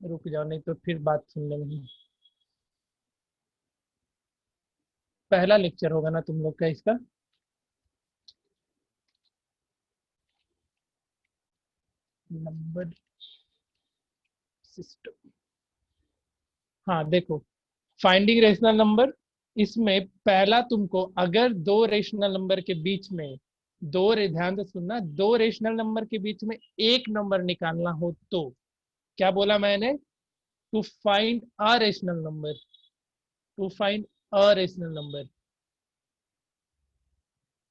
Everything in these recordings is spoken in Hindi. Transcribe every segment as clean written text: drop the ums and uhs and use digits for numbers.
रुक जाओ, नहीं तो फिर बात सुन लेंगे। पहला लेक्चर होगा ना तुम लोग का इसका? Number system. हाँ देखो, फाइंडिंग रेशनल नंबर। इसमें पहला तुमको अगर दो रेशनल नंबर के बीच में ध्यान से सुनना, दो रेशनल नंबर के बीच में एक नंबर निकालना हो तो क्या बोला मैंने? To find a rational number. To find a rational number.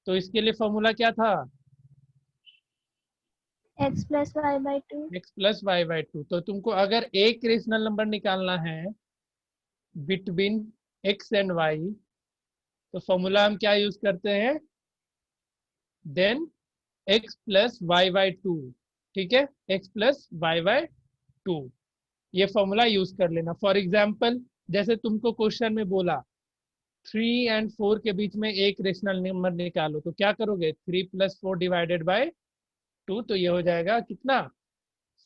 तो इसके लिए फॉर्मूला क्या था? x plus y by two. x plus y by two. तो तुमको अगर एक रेशनल नंबर निकालना है बिटवीन x एंड y, तो फॉर्मूला हम क्या यूज करते हैं? Then x plus y by two. ठीक है, x plus y by two, ये फॉर्मूला यूज कर लेना। फॉर एग्जाम्पल, जैसे तुमको क्वेश्चन में बोला 3 और 4 के बीच में एक रेशनल नंबर निकालो, तो क्या करोगे? 3 + 4 डिवाइडेड बाय 2, तो ये हो जाएगा कितना?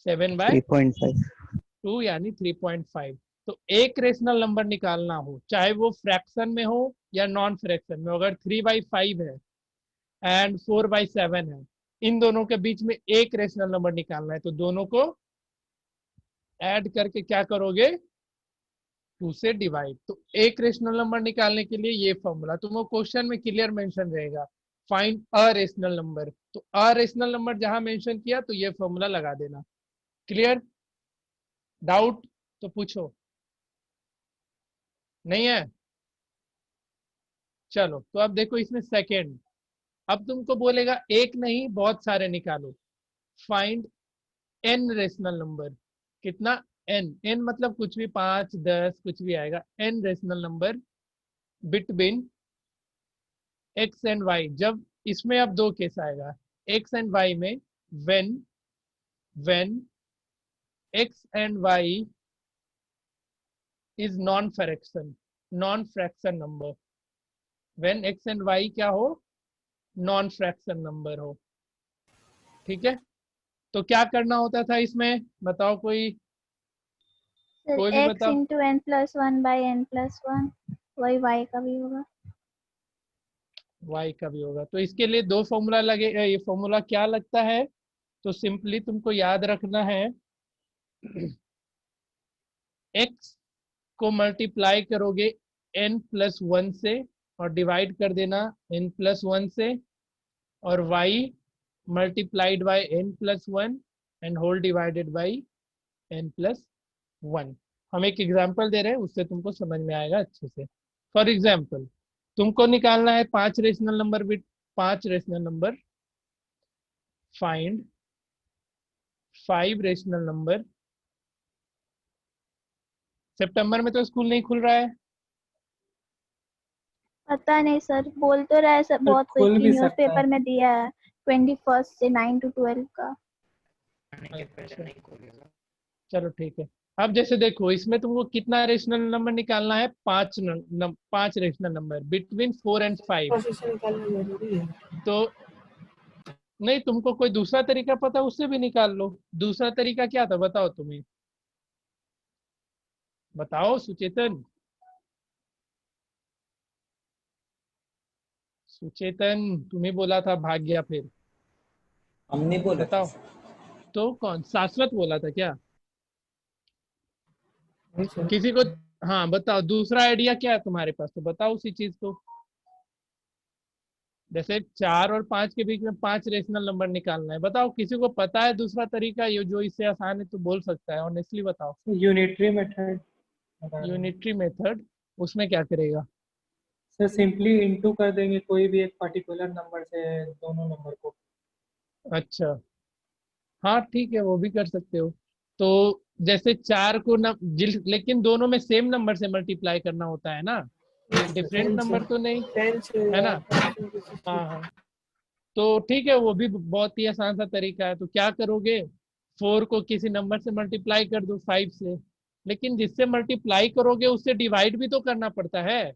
7/2, 3.5। यानी 3.5। तो एक रेशनल नंबर निकालना हो, चाहे वो फ्रैक्शन में हो या नॉन फ्रैक्शन में, अगर 3/5 है एंड 4/7 है, इन दोनों के बीच में एक रेशनल नंबर निकालना है, तो दोनों को ऐड करके क्या करोगे? 2 से डिवाइड। तो एक रेशनल नंबर निकालने के लिए ये फॉर्मूला तुमको क्वेश्चन में क्लियर मेंशन रहेगा, फाइंड अ रेशनल नंबर। तो अ रेशनल नंबर जहां मेंशन किया तो ये फॉर्मूला लगा देना। क्लियर? डाउट तो पूछो। नहीं है? चलो, तो अब देखो इसमें सेकेंड। अब तुमको बोलेगा एक नहीं बहुत सारे निकालो। Find n rational number. कितना? एन। एन मतलब कुछ भी, 5 10 कुछ भी आएगा। N rational number between x and y. जब इसमें अब दो केस आएगा एक्स एंड वाई में, when when x and y is non fraction number. When x and y क्या हो? नॉन फ्रैक्शन नंबर हो। ठीक है, तो क्या करना होता था इसमें? बताओ कोई, सर कोई भी x बताओ। Into n plus one by n plus one, वही y का भी होगा। वाई का भी होगा। तो इसके लिए दो फॉर्मूला लगे। ये फॉर्मूला क्या लगता है? तो सिंपली तुमको याद रखना है, x को मल्टीप्लाई करोगे n+1 से और डिवाइड कर देना n+1 से, और y multiplied by n+1 and whole divided by n+1। हम एक एग्जांपल दे रहे हैं, उससे तुमको समझ में आएगा अच्छे से। फॉर एग्जांपल, तुमको निकालना है 5 rational number with 5 rational number. Find 5 rational number. सितंबर में तो स्कूल नहीं खुल रहा है। पता नहीं सर, बोल तो रहा है सर, तो बहुत कोई खुल की भी न्यूज़ सकता है। पेपर में दिया है 21 से 9 to 12 का। अच्छा, चलो ठीक है। अब जैसे देखो, इसमें तुमको कितना रेशनल नंबर निकालना है? 5 रेशनल नंबर बिटवीन 4 और 5। प्रोसेसर निकालना जरूरी है। तो नहीं, तुमको कोई दूसरा तरीका पता, उससे भी निकाल लो। दूसरा तरीका क्या था बताओ तुम्हें? बताओ सुचेतन। सुचेतन, तुम्हें बोला था, भाग गया फिर। हमने बोला था। बताओ। तो कौन, शाश्वत बोला था क्या? नहीं सर। किसी को? हाँ बताओ, दूसरा आइडिया क्या है तुम्हारे पास, तो बताओ उसी चीज को। जैसे 4 और 5 के बीच में 5 रेशनल नंबर निकालना है, बताओ किसी को पता है दूसरा तरीका ये जो इससे आसान है तो बोल सकता है, ऑनेस्टली बताओ। यूनिटरी मेथड बता रहे हैं। Unitary method. उसमें क्या करेगा? सर सिंपली इनटू कर देंगे कोई भी एक पर्टिकुलर नंबर से दोनों नंबर को। अच्छा, हाँ ठीक है, वो भी कर सकते हो। तो जैसे 4 को लेकिन दोनों में सेम नंबर से मल्टीप्लाई करना होता है ना, डिफरेंट 10 से नंबर तो नहीं, 10 से है या ना? 5 into 60। हाँ हाँ। तो ठीक है, वो भी बहुत ही आसान सा तरीका है। तो क्या करोगे? 4 को किसी नंबर से मल्टीप्लाई कर दो 5 से, लेकिन जिससे मल्टीप्लाई करोगे उससे डिवाइड भी तो करना पड़ता है।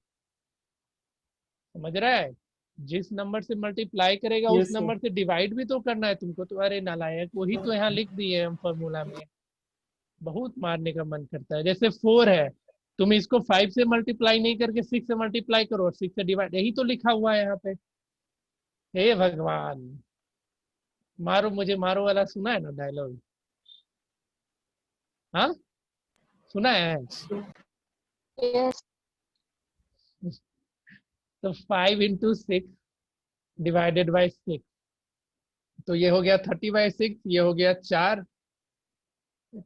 समझ रहा है? जिस नंबर से मल्टीप्लाई करेगा उस यस सर। नंबर से डिवाइड भी तो करना है तुमको। तो अरे नालायक, वही तो यहाँ लिख दिए हम फॉर्मूला में। बहुत मारने का मन करता है। जैसे 4 है, तुम इसको 5 से मल्टीप्लाई नहीं करके 6 से मल्टीप्लाई करो और 6 से डिवाइड, यही तो लिखा हुआ है यहाँ पे। हे भगवान, मारो मुझे मारो वाला सुना है ना डायलॉग? हाँ, सुना है। Yes. तो 5 × 6 डिवाइडेड बाई 6, तो ये हो गया 30/6, ये हो गया 4।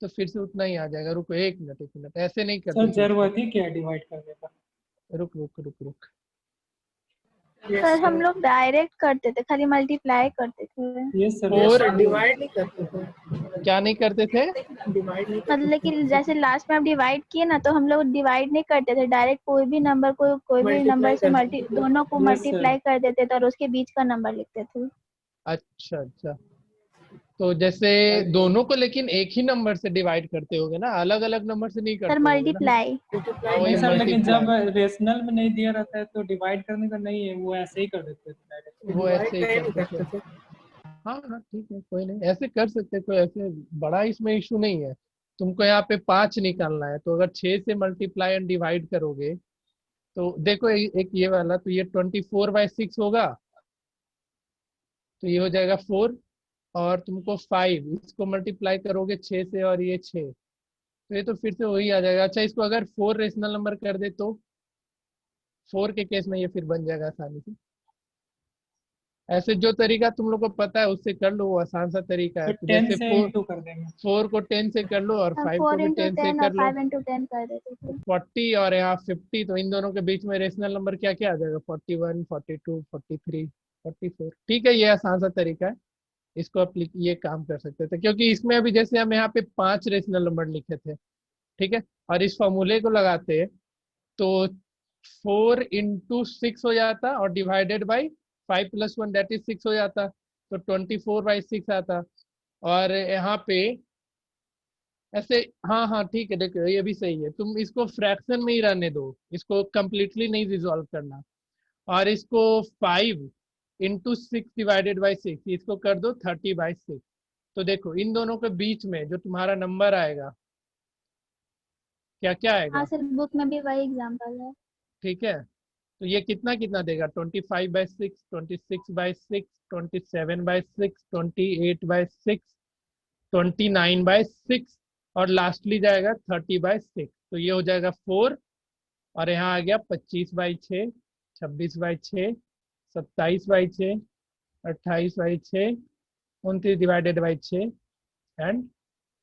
तो फिर से उतना ही आ जाएगा। रुको 1 मिनट 1 मिनट, ऐसे नहीं करते सर थे इसको। जरूरत ही क्या डिवाइड करने का? रुक रुक रुक रुक। सर हम लोग डायरेक्ट करते थे, खाली मल्टीप्लाई करते थे। Yes sir. और डिवाइड नहीं करते थे, क्या नहीं करते थे? डिवाइड नहीं मतलब कि जैसे लास्ट में आप डिवाइड किए ना, तो हम लोग डिवाइड नहीं करते थे, डायरेक्ट कोई भी नंबर को कोई भी नंबर से दोनों को Yes, मल्टीप्लाई कर देते थे और उसके बीच का नंबर लिखते थे। अच्छा अच्छा, तो जैसे दोनों को लेकिन एक ही नंबर से डिवाइड करते होगे ना, अलग अलग नंबर से नहीं सर करते होगे ना? मल्टीप्लाई। हाँ, नहीं वही सर, लेकिन जब मल्टीप्लाई। रेशनल में नहीं दिया रहता है तो डिवाइड करने का नहीं है, वो ऐसे ही कर देते थे डायरेक्ट। वो ऐसे ही नहीं करते थे। करते थे। हाँ हाँ ठीक है, कोई नहीं, ऐसे कर सकते, कोई ऐसे बड़ा इसमें इशू नहीं है। तुमको यहाँ पे 5 निकालना है, तो अगर 6 से मल्टीप्लाई एंड डिवाइड करोगे तो देखो एक ये वाला, तो ये 24/6 होगा, तो ये हो जाएगा 4। और तुमको 5 इसको मल्टीप्लाई करोगे 6 से और ये 6, तो ये तो फिर से वही आ जाएगा। अच्छा, इसको अगर 4 रेशनल नंबर कर दे तो 4 के केस में ये फिर बन जाएगा आसानी से। ऐसे जो तरीका तुम लोग को पता है उससे कर लो, वो आसान सा तरीका है। तो तो 10 जैसे से 4 इंटू कर देंगे। 4 को 10 से कर लो और हम 5 को 4 भी इंटू 10 से 10 और कर लो, 5 × 10 कर देते थे। 40 और यहाँ 50, तो इन दोनों के बीच में रेशनल नंबर क्या क्या आ जाएगा? 41, 42, 43, 44। ठीक है, ये आसान सा तरीका है, इसको ये काम कर सकते थे, क्योंकि इसमें अभी जैसे हम यहाँ पे 5 रेशनल नंबर लिखे थे, ठीक है, और इस फॉर्मूले को लगाते तो 4 × 6 हो जाता और डिवाइडेड बाई 5 + 1 दैट इज 6 हो जाता, तो 24/6 आता। और यहाँ पे ऐसे, हाँ हाँ ठीक है, देखो ये भी सही है, तुम इसको फ्रैक्शन में ही रहने दो, इसको कंप्लीटली नहीं रिजॉल्व करना। और इसको 5 × 6 डिवाइडेड बाई 6, इसको कर दो 30/6। तो देखो इन दोनों के बीच में जो तुम्हारा नंबर आएगा, क्या क्या हाँ आएगा? सर, बुक में भी वही एग्जांपल है। ठीक है, तो ये कितना कितना देगा? 25/6, 26/6, 27/6, 28/6, 29/6, और लास्टली जाएगा 30/6, तो ये हो जाएगा 4। और यहाँ आ गया 25/6, 26/6, 27/6, 28/6, 29/6 एंड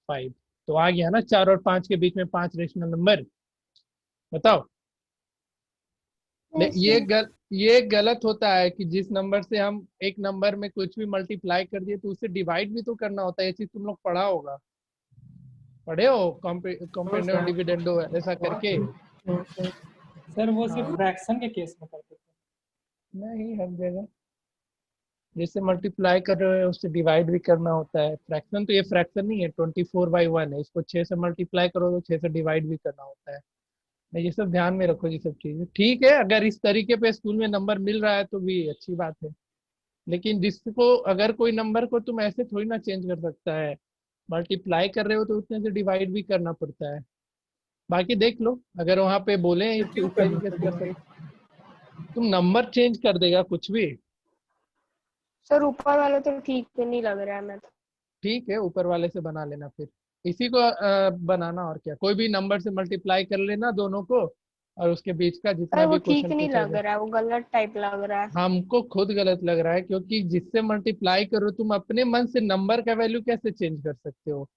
5। तो आ गया ना 4 और 5 के बीच में 5 रेशनल नंबर। बताओ। Yes, ये sir. ये गलत होता है कि जिस नंबर से हम एक नंबर में कुछ भी मल्टीप्लाई कर दिए तो उसे डिवाइड भी तो करना होता है। ये चीज तुम लोग पढ़ा होगा, पढ़े हो कॉम्पेंडो डिविडेंडो ऐसा करके? सर वो सिर्फ हाँ, फ्रैक्शन के केस में करते थे। नहीं हर जगह जैसे मल्टीप्लाई कर रहे हो उससे डिवाइड भी करना होता है। फ्रैक्शन तो ये फ्रैक्शन नहीं है, 24/1 है, इसको 6 से मल्टीप्लाई करो तो 6 से डिवाइड भी करना होता है। नहीं, ये सब ध्यान में रखो, ये सब चीजें ठीक है। अगर इस तरीके पे स्कूल में नंबर मिल रहा है तो भी अच्छी बात है, लेकिन जिसको अगर कोई नंबर को तुम ऐसे थोड़ी ना चेंज कर सकता है, मल्टीप्लाई कर रहे हो तो उतने से डिवाइड भी करना पड़ता है। बाकी देख लो, अगर वहां पे बोले इस तरीके से कर सकते, तुम नंबर चेंज कर देगा कुछ भी। सर ऊपर वाला तो ठीक नहीं लग रहा है। मैं तो ठीक है, ऊपर वाले से बना लेना फिर, इसी को बनाना, और क्या, कोई भी नंबर से मल्टीप्लाई कर लेना दोनों को, और उसके बीच का जितना सर वो भी ठीक क्वेश्चन नहीं पूछा लग जाए। रहा है, वो गलत टाइप लग रहा है। हमको खुद गलत लग रहा है, क्योंकि जिससे मल्टीप्लाई करो तुम अपने मन से नंबर का वैल्यू कैसे चेंज कर सकते हो?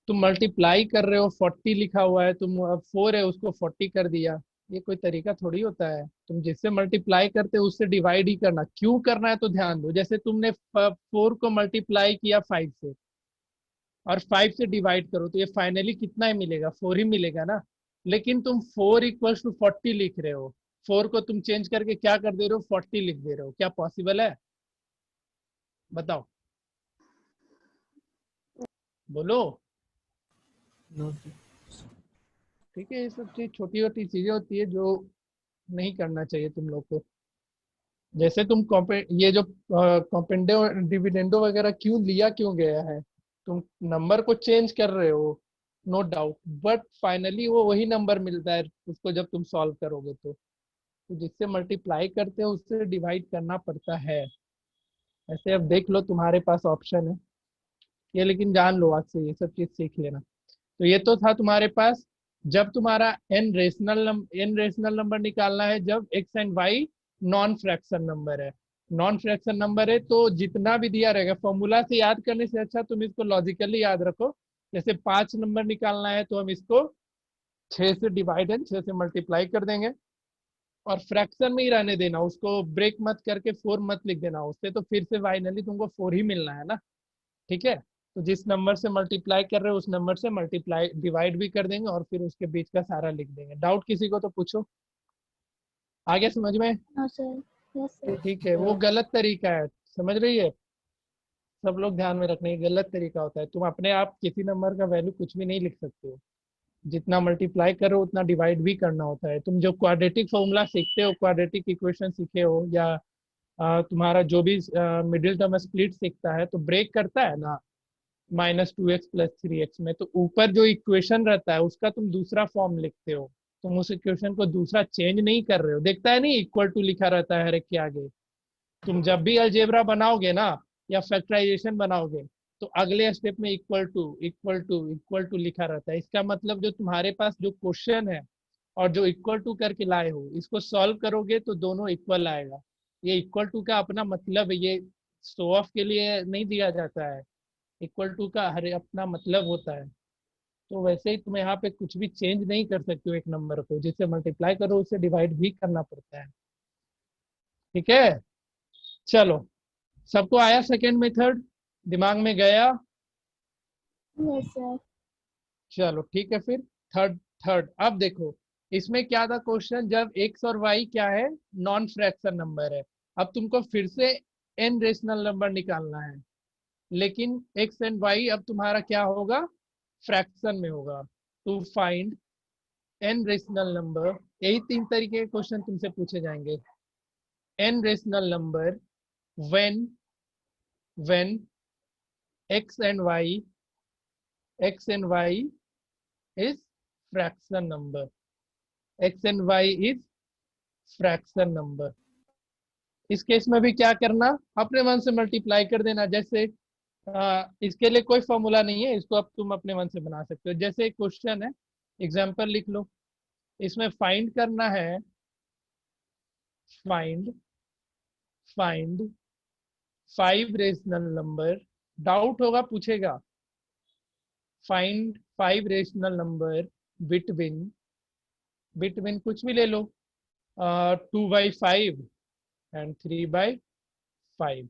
तुम मल्टीप्लाई कर रहे हो, 40 लिखा हुआ है, तुम अब 4 है उसको 40 कर दिया, ये कोई तरीका थोड़ी होता है। तुम जिससे मल्टीप्लाई करते हो उससे डिवाइड ही करना, क्यों करना है तो ध्यान दो। जैसे तुमने 4 को मल्टीप्लाई किया 5 से और 5 से डिवाइड करो तो ये फाइनली कितना ही मिलेगा? 4 ही मिलेगा ना। लेकिन तुम 4 = 40 लिख रहे हो, 4 को तुम चेंज करके क्या कर दे रहे हो? 40 लिख दे रहे हो। क्या पॉसिबल है? बताओ, बोलो। ठीक है, ये सब चीज छोटी छोटी चीजें होती है जो नहीं करना चाहिए तुम लोग को। जैसे तुम ये जो कॉम्पेंडो डिविडेंडो वगैरह क्यों लिया क्यों गया है? तुम नंबर को चेंज कर रहे हो, नो डाउट, बट फाइनली वो वही नंबर मिलता है उसको जब तुम सॉल्व करोगे तो जिससे मल्टीप्लाई करते हो उससे डिवाइड करना पड़ता है। ऐसे अब देख लो तुम्हारे पास ऑप्शन है ये, लेकिन जान लो आज से ये सब चीज सीख लेना। तो ये तो था तुम्हारे पास जब तुम्हारा एन रेशनल नंबर निकालना है जब x and y non fraction number है। नॉन फ्रैक्शन नंबर है तो जितना भी दिया रहेगा फॉर्मूला से याद करने से अच्छा तुम इसको लॉजिकली याद रखो। जैसे 5 नंबर निकालना है तो हम इसको 6 से डिवाइड एंड 6 से मल्टीप्लाई कर देंगे और फ्रैक्शन में ही रहने देना, उसको ब्रेक मत करके 4 मत लिख देना, उससे तो फिर से फाइनली तुमको 4 ही मिलना है ना। ठीक है, तो जिस नंबर से मल्टीप्लाई कर रहे हो उस नंबर से मल्टीप्लाई डिवाइड भी कर देंगे और फिर उसके बीच का सारा लिख देंगे। डाउट किसी को तो पूछो, आगे समझ में? No sir. Yes sir. ठीक है, वो गलत तरीका है, समझ रही है? सब लोग ध्यान में रखने, ये गलत तरीका होता है। तुम अपने आप किसी नंबर का वैल्यू कुछ भी नहीं लिख सकते हो, जितना मल्टीप्लाई करो उतना डिवाइड भी करना होता है। तुम जो क्वाड्रेटिक फॉर्मूला सीखते हो, क्वाड्रेटिक इक्वेशन सीखे हो, या तुम्हारा जो भी मिडिल टर्म स्प्लिट सीखता है तो ब्रेक करता है ना -2x + 3x में, तो ऊपर जो इक्वेशन रहता है उसका तुम दूसरा फॉर्म लिखते हो, तुम उस इक्वेशन को दूसरा चेंज नहीं कर रहे हो। देखता है नहीं इक्वल टू लिखा रहता है हर एक के आगे। तुम जब भी अलजेब्रा बनाओगे ना या फैक्टराइजेशन बनाओगे तो अगले स्टेप में equal to equal to equal to लिखा रहता है। इसका मतलब जो तुम्हारे पास जो क्वेश्चन है और जो इक्वल टू करके लाए हो इसको सॉल्व करोगे तो दोनों इक्वल आएगा। ये इक्वल टू का अपना मतलब है, ये शो ऑफ के लिए नहीं दिया जाता है। इक्वल टू का हर अपना मतलब होता है। तो वैसे ही तुम यहाँ पे कुछ भी चेंज नहीं कर सकते हो एक नंबर को, जिससे मल्टीप्लाई करो उससे डिवाइड भी करना पड़ता है। ठीक है, चलो सबको आया सेकेंड मेथड, दिमाग में गया? Yes sir. चलो ठीक है, फिर थर्ड थर्ड अब देखो इसमें क्या था क्वेश्चन, जब एक्स और वाई क्या है, नॉन फ्रैक्शन नंबर है। अब तुमको फिर से एन रेशनल नंबर निकालना है, लेकिन एक्स एंड वाई अब तुम्हारा क्या होगा, फ्रैक्शन में होगा। To find n rational number, यही 3 तरीके के क्वेश्चन तुमसे पूछे जाएंगे। N rational number when x and y is fraction number, x and y is fraction number. इस केस में भी क्या करना, अपने मन से मल्टीप्लाई कर देना। जैसे इसके लिए कोई फॉर्मूला नहीं है, इसको अब तुम अपने मन से बना सकते हो। जैसे एक क्वेश्चन है, एग्जांपल लिख लो, इसमें फाइंड करना है, फाइंड 5 रेशनल नंबर। डाउट होगा पूछेगा, फाइंड 5 रेशनल नंबर बिटवीन कुछ भी ले लो, 2/5 एंड 3/5।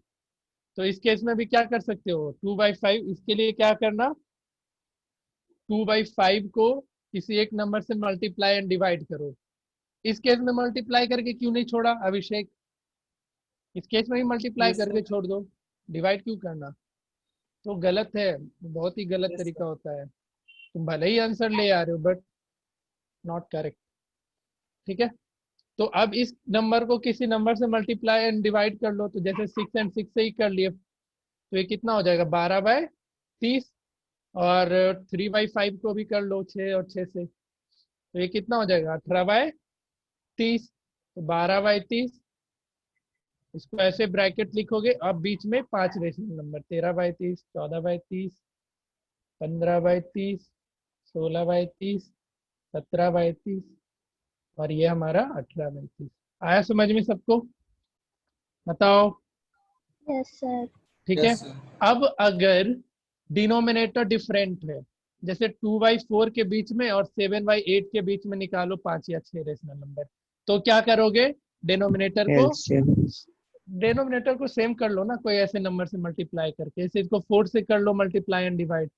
तो इस केस में भी क्या कर सकते हो, 2/5, इसके लिए क्या करना, 2/5 को किसी एक नंबर से मल्टीप्लाई एंड डिवाइड करो। इस केस में मल्टीप्लाई करके क्यों नहीं छोड़ा अभिषेक? इस केस में भी मल्टीप्लाई यस करके सर। छोड़ दो, डिवाइड क्यों करना? तो गलत है, बहुत ही गलत यस तरीका सर। होता है। तुम भले ही आंसर ले आ रहे हो बट नॉट करेक्ट। ठीक है, तो अब इस नंबर को किसी नंबर से मल्टीप्लाई एंड डिवाइड कर लो, तो जैसे 6 एंड 6 से ही कर लिए तो ये कितना हो जाएगा, 12/30। और 3/5 को भी कर लो 6 और 6 से, तो ये कितना हो जाएगा, 18/30। तो 12/30, इसको ऐसे ब्रैकेट लिखोगे, अब बीच में 5 रेशनल नंबर, 13/30, 14/30, 15/30, 16/30, 17/30 और ये हमारा 18/30। आया समझ में सबको? बताओ। Yes sir. ठीक है, अब अगर डिनोमिनेटर डिफरेंट है, जैसे 2/4 के बीच में और 7/8 के बीच में निकालो 5 या 6 रेशनल नंबर, तो क्या करोगे, डिनोमिनेटर को सेम कर लो ना, कोई ऐसे नंबर से मल्टीप्लाई करके। जैसे इसको 4 से कर लो मल्टीप्लाई एंड डिवाइड,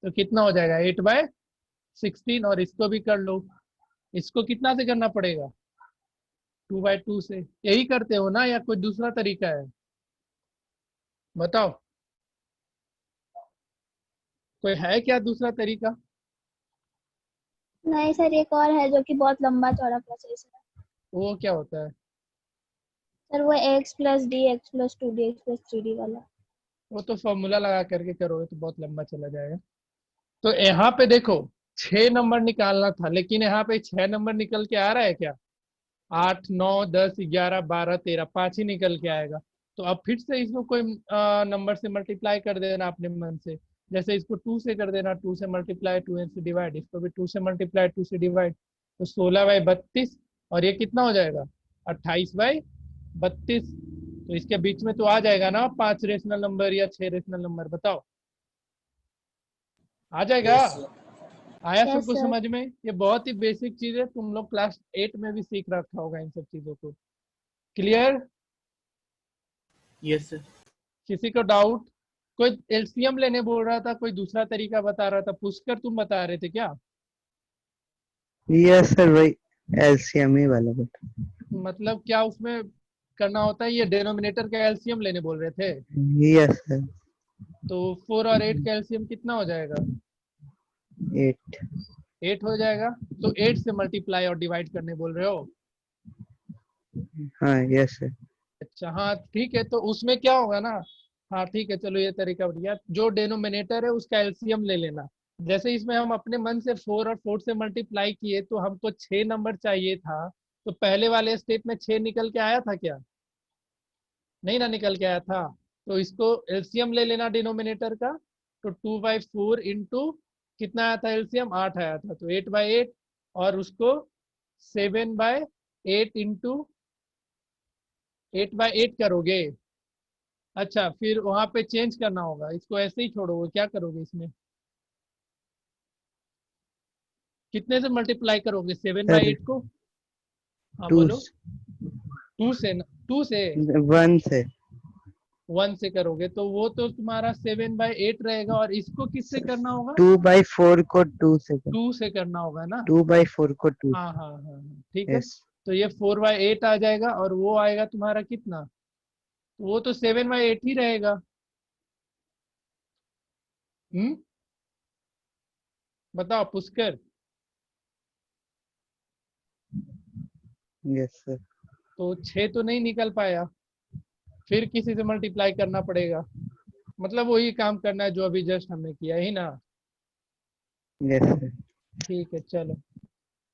तो कितना हो जाएगा, 8/16। और इसको भी कर लो, इसको कितना से करना पड़ेगा, 2/2 से। यही करते हो ना या कोई दूसरा तरीका है, बताओ? कोई है क्या दूसरा तरीका? नहीं सर, एक और है जो कि बहुत लंबा चौड़ा प्रोसेस है। वो क्या होता है? सर वो x + dx + 2dx + 3d वाला। वो तो फॉर्मूला लगा करके करोगे तो बहुत लंबा चला जाएगा। तो यहाँ पे देखो 6 नंबर निकालना था, लेकिन यहाँ पे 6 नंबर निकल के आ रहा है क्या? 8, 9, 10, 11, 12, 13, 5 ही निकल के आएगा। तो अब फिर से इसको कोई नंबर से मल्टीप्लाई कर देना अपने मन से। जैसे इसको 2 से कर देना, 2 से मल्टीप्लाई, 2 से डिवाइड, इसको भी 2 से मल्टीप्लाई, 2 से डिवाइड। तो 16/32, और ये कितना हो जाएगा? 28/32। तो इसके बीच में तो आ जाएगा ना 5 रेशनल नंबर या 6 रेशनल नंबर, बताओ आ जाएगा? आया यस सबको सर। समझ में? ये बहुत ही बेसिक चीज है, तुम लोग क्लास 8 में भी सीख रखा होगा इन सब चीजों को। क्लियर? Yes sir. किसी को डाउट? कोई एलसीएम लेने बोल रहा था, कोई दूसरा तरीका बता रहा था। पुष्कर तुम बता रहे थे क्या? यस सर, वही एलसीएम ही वाला बता। मतलब क्या उसमें करना होता है? ये डिनोमिनेटर का एलसीएम लेने बोल रहे थे। Yes sir. तो 4 और 8 का एलसीएम कितना हो जाएगा? 8। 8 हो जाएगा। तो 8 से मल्टीप्लाई और डिवाइड करने बोल रहे हो? हाँ यस सर। अच्छा हाँ ठीक है, तो उसमें क्या होगा ना। हाँ ठीक है, चलो ये तरीका बढ़िया। जो डिनोमिनेटर है उसका एलसीएम ले लेना। जैसे इसमें हम अपने मन से 4 और 4 से मल्टीप्लाई किए, तो हमको 6 नंबर चाहिए था। तो पहले वाले स्टेप में 6 निकल के आया था क्या? नहीं ना, निकल के आया था। तो इसको एलसीएम ले लेना डिनोमिनेटर का। तो 2/4 इंटू कितना आया था एलसीएम? 8 आया था, तो 8/8। और उसको 7/8 इंटू 8/8 करोगे। अच्छा, फिर वहां पे चेंज करना होगा, इसको ऐसे ही छोड़ोगे? क्या करोगे इसमें? कितने से मल्टीप्लाई करोगे 7/8 को? हाँ 2 बोलो। 2 से 2 से 1 से 1 से करोगे तो वो तो तुम्हारा 7/8 रहेगा। और इसको किससे करना होगा? 2/4 को 2 से 2 से करना होगा ना। 2/4 को 2। हाँ हाँ हाँ हाँ, ठीक है। यस। तो ये 4/8 आ जाएगा, और वो आएगा तुम्हारा कितना? वो तो 7/8 ही रहेगा। हम्म, बताओ पुष्कर। Yes sir. तो 6 तो नहीं निकल पाया, फिर किसी से मल्टीप्लाई करना पड़ेगा। मतलब वही काम करना है जो अभी जस्ट हमने किया ही ना। Yes sir. ठीक है चलो।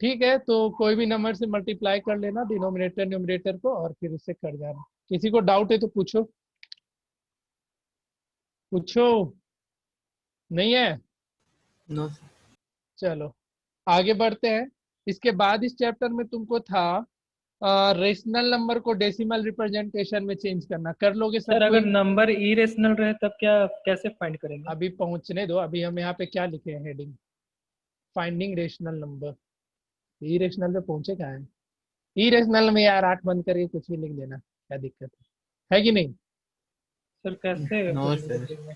ठीक है, तो कोई भी नंबर से मल्टीप्लाई कर लेना डिनोमिनेटर न्यूमरेटर को, और फिर उससे कर जाना। किसी को डाउट है तो पूछो, पूछो। नहीं है? No sir. चलो आगे बढ़ते हैं। इसके बाद इस चैप्टर में तुमको था रेशनल नंबर को डेसिमल रिप्रेजेंटेशन में चेंज करना। कर लोगे सब सर अगर कोई? नंबर इरेशनल रहे तब क्या कैसे फाइंड करेंगे? अभी पहुंचने दो, अभी हम यहाँ पे क्या लिखे हैं heading? Finding rational number. Irrational पे पहुंचे कहाँ है? इरेशनल में यार 8 बंद करके कुछ भी लिख देना, क्या दिक्कत है कि नहीं? सर कैसे नो करेंगे सर। फिर में?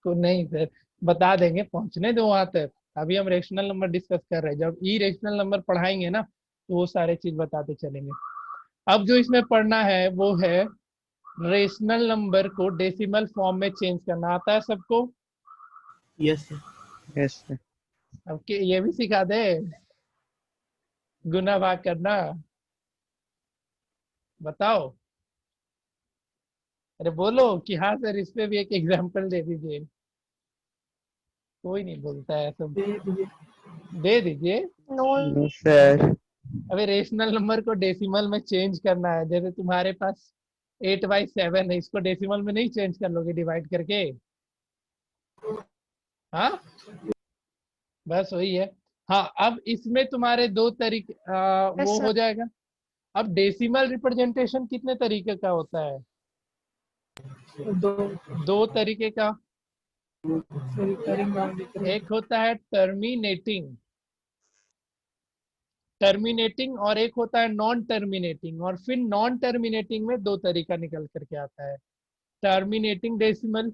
तो नहीं सर, बता देंगे, पहुंचने दो वहां तक। अभी हम रेशनल नंबर डिस्कस कर रहे हैं, जब ई रेशनल नंबर पढ़ाएंगे ना तो वो सारे चीज बताते चलेंगे। अब जो इसमें पढ़ना है वो है रेशनल नंबर को डेसिमल फॉर्म में चेंज करना। आता है सबको? Yes sir. Yes sir. अब ये भी सिखा दे, गुना भाग करना। बताओ, अरे बोलो कि हाँ सर, इस पे भी एक एग्जांपल दे दीजिए। कोई नहीं बोलता है सब। दे दीजिए। दे दीजिए। No no sir. अबे रेशनल नंबर को डेसिमल में चेंज करना है। जैसे तुम्हारे पास 8/7 है, इसको डेसिमल में नहीं चेंज कर लोगे डिवाइड करके? हाँ, बस वही है। हाँ, अब इसमें तुम्हारे दो तरीके वो सर। हो जाएगा। अब डेसिमल रिप्रेजेंटेशन कितने तरीके का होता है? दो। 2 तरीके का। सर रिकरिंग मान लिख रहे एक होता है टर्मिनेटिंग, टर्मिनेटिंग, और एक होता है नॉन टर्मिनेटिंग। और फिर नॉन टर्मिनेटिंग में 2 तरीका निकल करके आता है। टर्मिनेटिंग डेसिमल,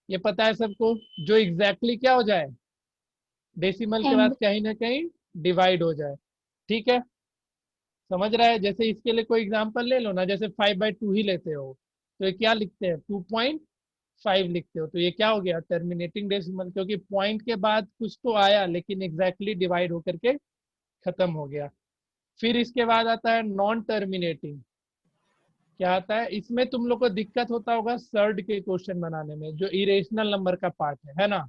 ये पता है सबको, जो एग्जैक्टली क्या हो जाए, डेसिमल के बाद एंड कहीं ना कहीं डिवाइड हो जाए। ठीक है, समझ रहा है? जैसे इसके लिए कोई एग्जांपल ले लो ना, जैसे 5/2 ही लेते हो, तो ये क्या लिखते हैं? 2.5 लिखते हो, तो ये क्या हो गया? टर्मिनेटिंग डेसिमल, क्योंकि पॉइंट के बाद कुछ तो आया लेकिन एग्जैक्टली डिवाइड होकर के खत्म हो गया। फिर इसके बाद आता है नॉन टर्मिनेटिंग। क्या आता है इसमें? तुम लोग को दिक्कत होता होगा सर्ड के क्वेश्चन बनाने में, जो इरेशनल नंबर का पार्ट है ना।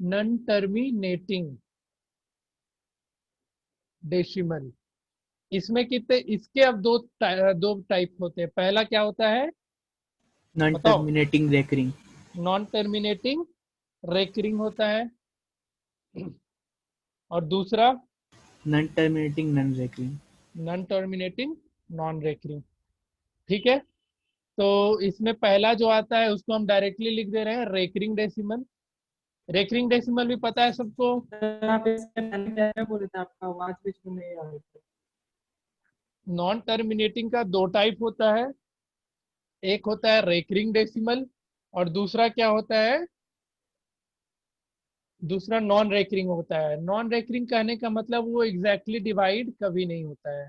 Non terminating decimal. इसमें कितने, इसके अब दो टाइप होते हैं। पहला क्या होता है नॉन बताओ? Terminating recurring. Non terminating recurring होता है, और दूसरा non terminating non recurring. Non terminating non recurring. ठीक है, तो इसमें पहला जो आता है उसको हम डायरेक्टली लिख दे रहे हैं रेकरिंग डेसिमल। रेकरिंग डेसिमल भी पता है सबको। सर आप इससे पहले क्या क्या बोले थे, आपका आवाज बीच में नहीं आ रही थी। नॉन टर्मिनेटिंग का दो टाइप होता है, एक होता है रेकरिंग डेसिमल और दूसरा क्या होता है, दूसरा नॉन रेकरिंग होता है। नॉन रेकरिंग कहने का मतलब वो एग्जैक्टली डिवाइड कभी नहीं होता है।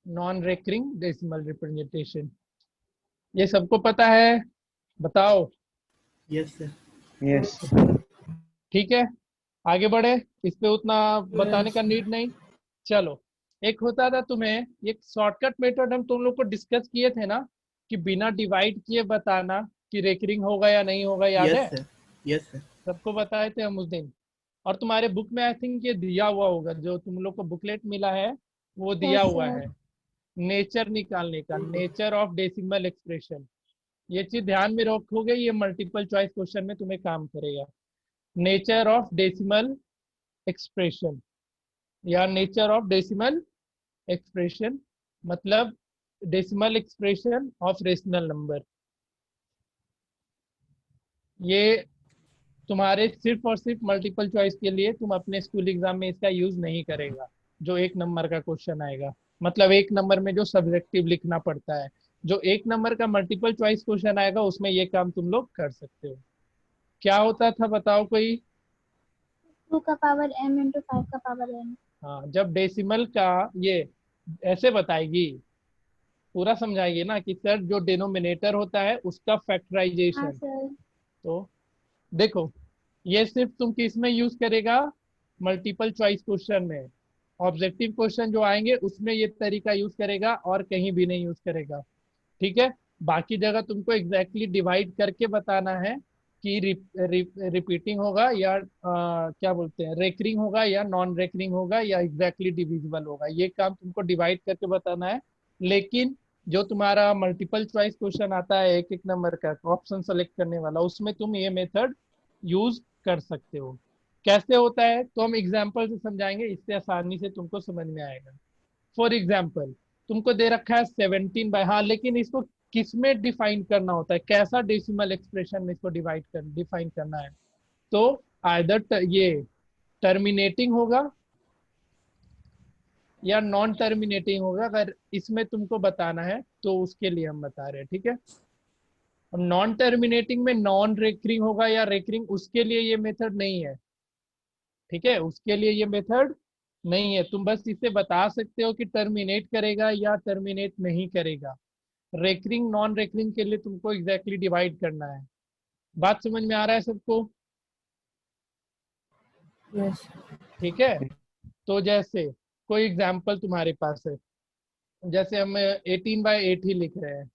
नॉन रेकरिंग डेसिमल रिप्रेजेंटेशन, ये सबको पता है? बताओ। Yes sir. Yes. ठीक है, आगे बढ़े, इस पे उतना बताने का नीड नहीं। चलो, एक होता था तुम्हें एक शॉर्टकट मेथड, हम तुम लोग को डिस्कस किए थे ना कि बिना डिवाइड किए बताना कि रेकरिंग होगा या नहीं होगा, याद यस है? सर। Yes sir. सबको बताए थे हम उस दिन। और तुम्हारे बुक में आई थिंक ये दिया हुआ होगा, जो तुम लोग को बुकलेट मिला है वो दिया यस हुआ सर। है, नेचर निकालने का, नेचर ऑफ डेसिमल एक्सप्रेशन। ये चीज ध्यान में रखोगे, ये मल्टीपल चॉइस क्वेश्चन में तुम्हें काम करेगा। नेचर ऑफ डेसिमल एक्सप्रेशन या नेचर ऑफ डेसिमल एक्सप्रेशन मतलब decimal expression of rational number. ये तुम्हारे सिर्फ और सिर्फ मल्टीपल चॉइस के लिए, तुम अपने स्कूल एग्जाम में इसका यूज नहीं करेगा। जो एक नंबर का क्वेश्चन आएगा, मतलब एक नंबर में जो सब्जेक्टिव लिखना पड़ता है, जो एक नंबर का मल्टीपल चॉइस क्वेश्चन आएगा उसमें ये काम तुम लोग कर सकते हो। क्या होता था बताओ कोई? 2 का पावर m इंटू 5 का पावर n। हाँ, जब डेसिमल का ये ऐसे बताएगी, पूरा समझाएगी ना कि सर जो डिनोमिनेटर होता है उसका हाँ फैक्टराइजेशन। सर। तो देखो, ये सिर्फ तुम किस में यूज करेगा? मल्टीपल चॉइस क्वेश्चन में। ऑब्जेक्टिव क्वेश्चन जो आएंगे उसमें ये तरीका यूज करेगा और कहीं भी नहीं यूज करेगा। ठीक है, बाकी जगह तुमको एग्जैक्टली डिवाइड करके बताना है कि रिपीटिंग होगा या क्या बोलते हैं, रेकरिंग होगा या नॉन रेकरिंग होगा या एग्जैक्टली डिविजिबल होगा, ये काम तुमको डिवाइड करके बताना है। लेकिन जो तुम्हारा मल्टीपल चॉइस क्वेश्चन आता है एक एक नंबर का ऑप्शन सेलेक्ट करने वाला, उसमें तुम ये मेथड यूज कर सकते हो। कैसे होता है तो हम एग्जाम्पल से समझाएंगे, इससे आसानी से तुमको समझ में आएगा। फॉर एग्जाम्पल, तुमको दे रखा है 17 बाय, हाँ लेकिन इसको किस में डिफाइन करना होता है, कैसा डेसिमल एक्सप्रेशन में इसको डिफाइन करना है? तो आइदर ये टर्मिनेटिंग होगा या नॉन टर्मिनेटिंग होगा, अगर इसमें तुमको बताना है तो उसके लिए हम बता रहे हैं। ठीक है, और नॉन टर्मिनेटिंग में नॉन रेकरिंग होगा या रेकरिंग, उसके लिए ये मेथड नहीं है। ठीक है, उसके लिए ये मेथड नहीं है, तुम बस इसे बता सकते हो कि टर्मिनेट करेगा या टर्मिनेट नहीं करेगा। रेकरिंग नॉन रेकरिंग के लिए तुमको एग्जैक्टली डिवाइड करना है। बात समझ में आ रहा है सबको? यस। ठीक है, तो जैसे कोई एग्जाम्पल तुम्हारे पास है, जैसे हम 18/8 ही लिख रहे हैं।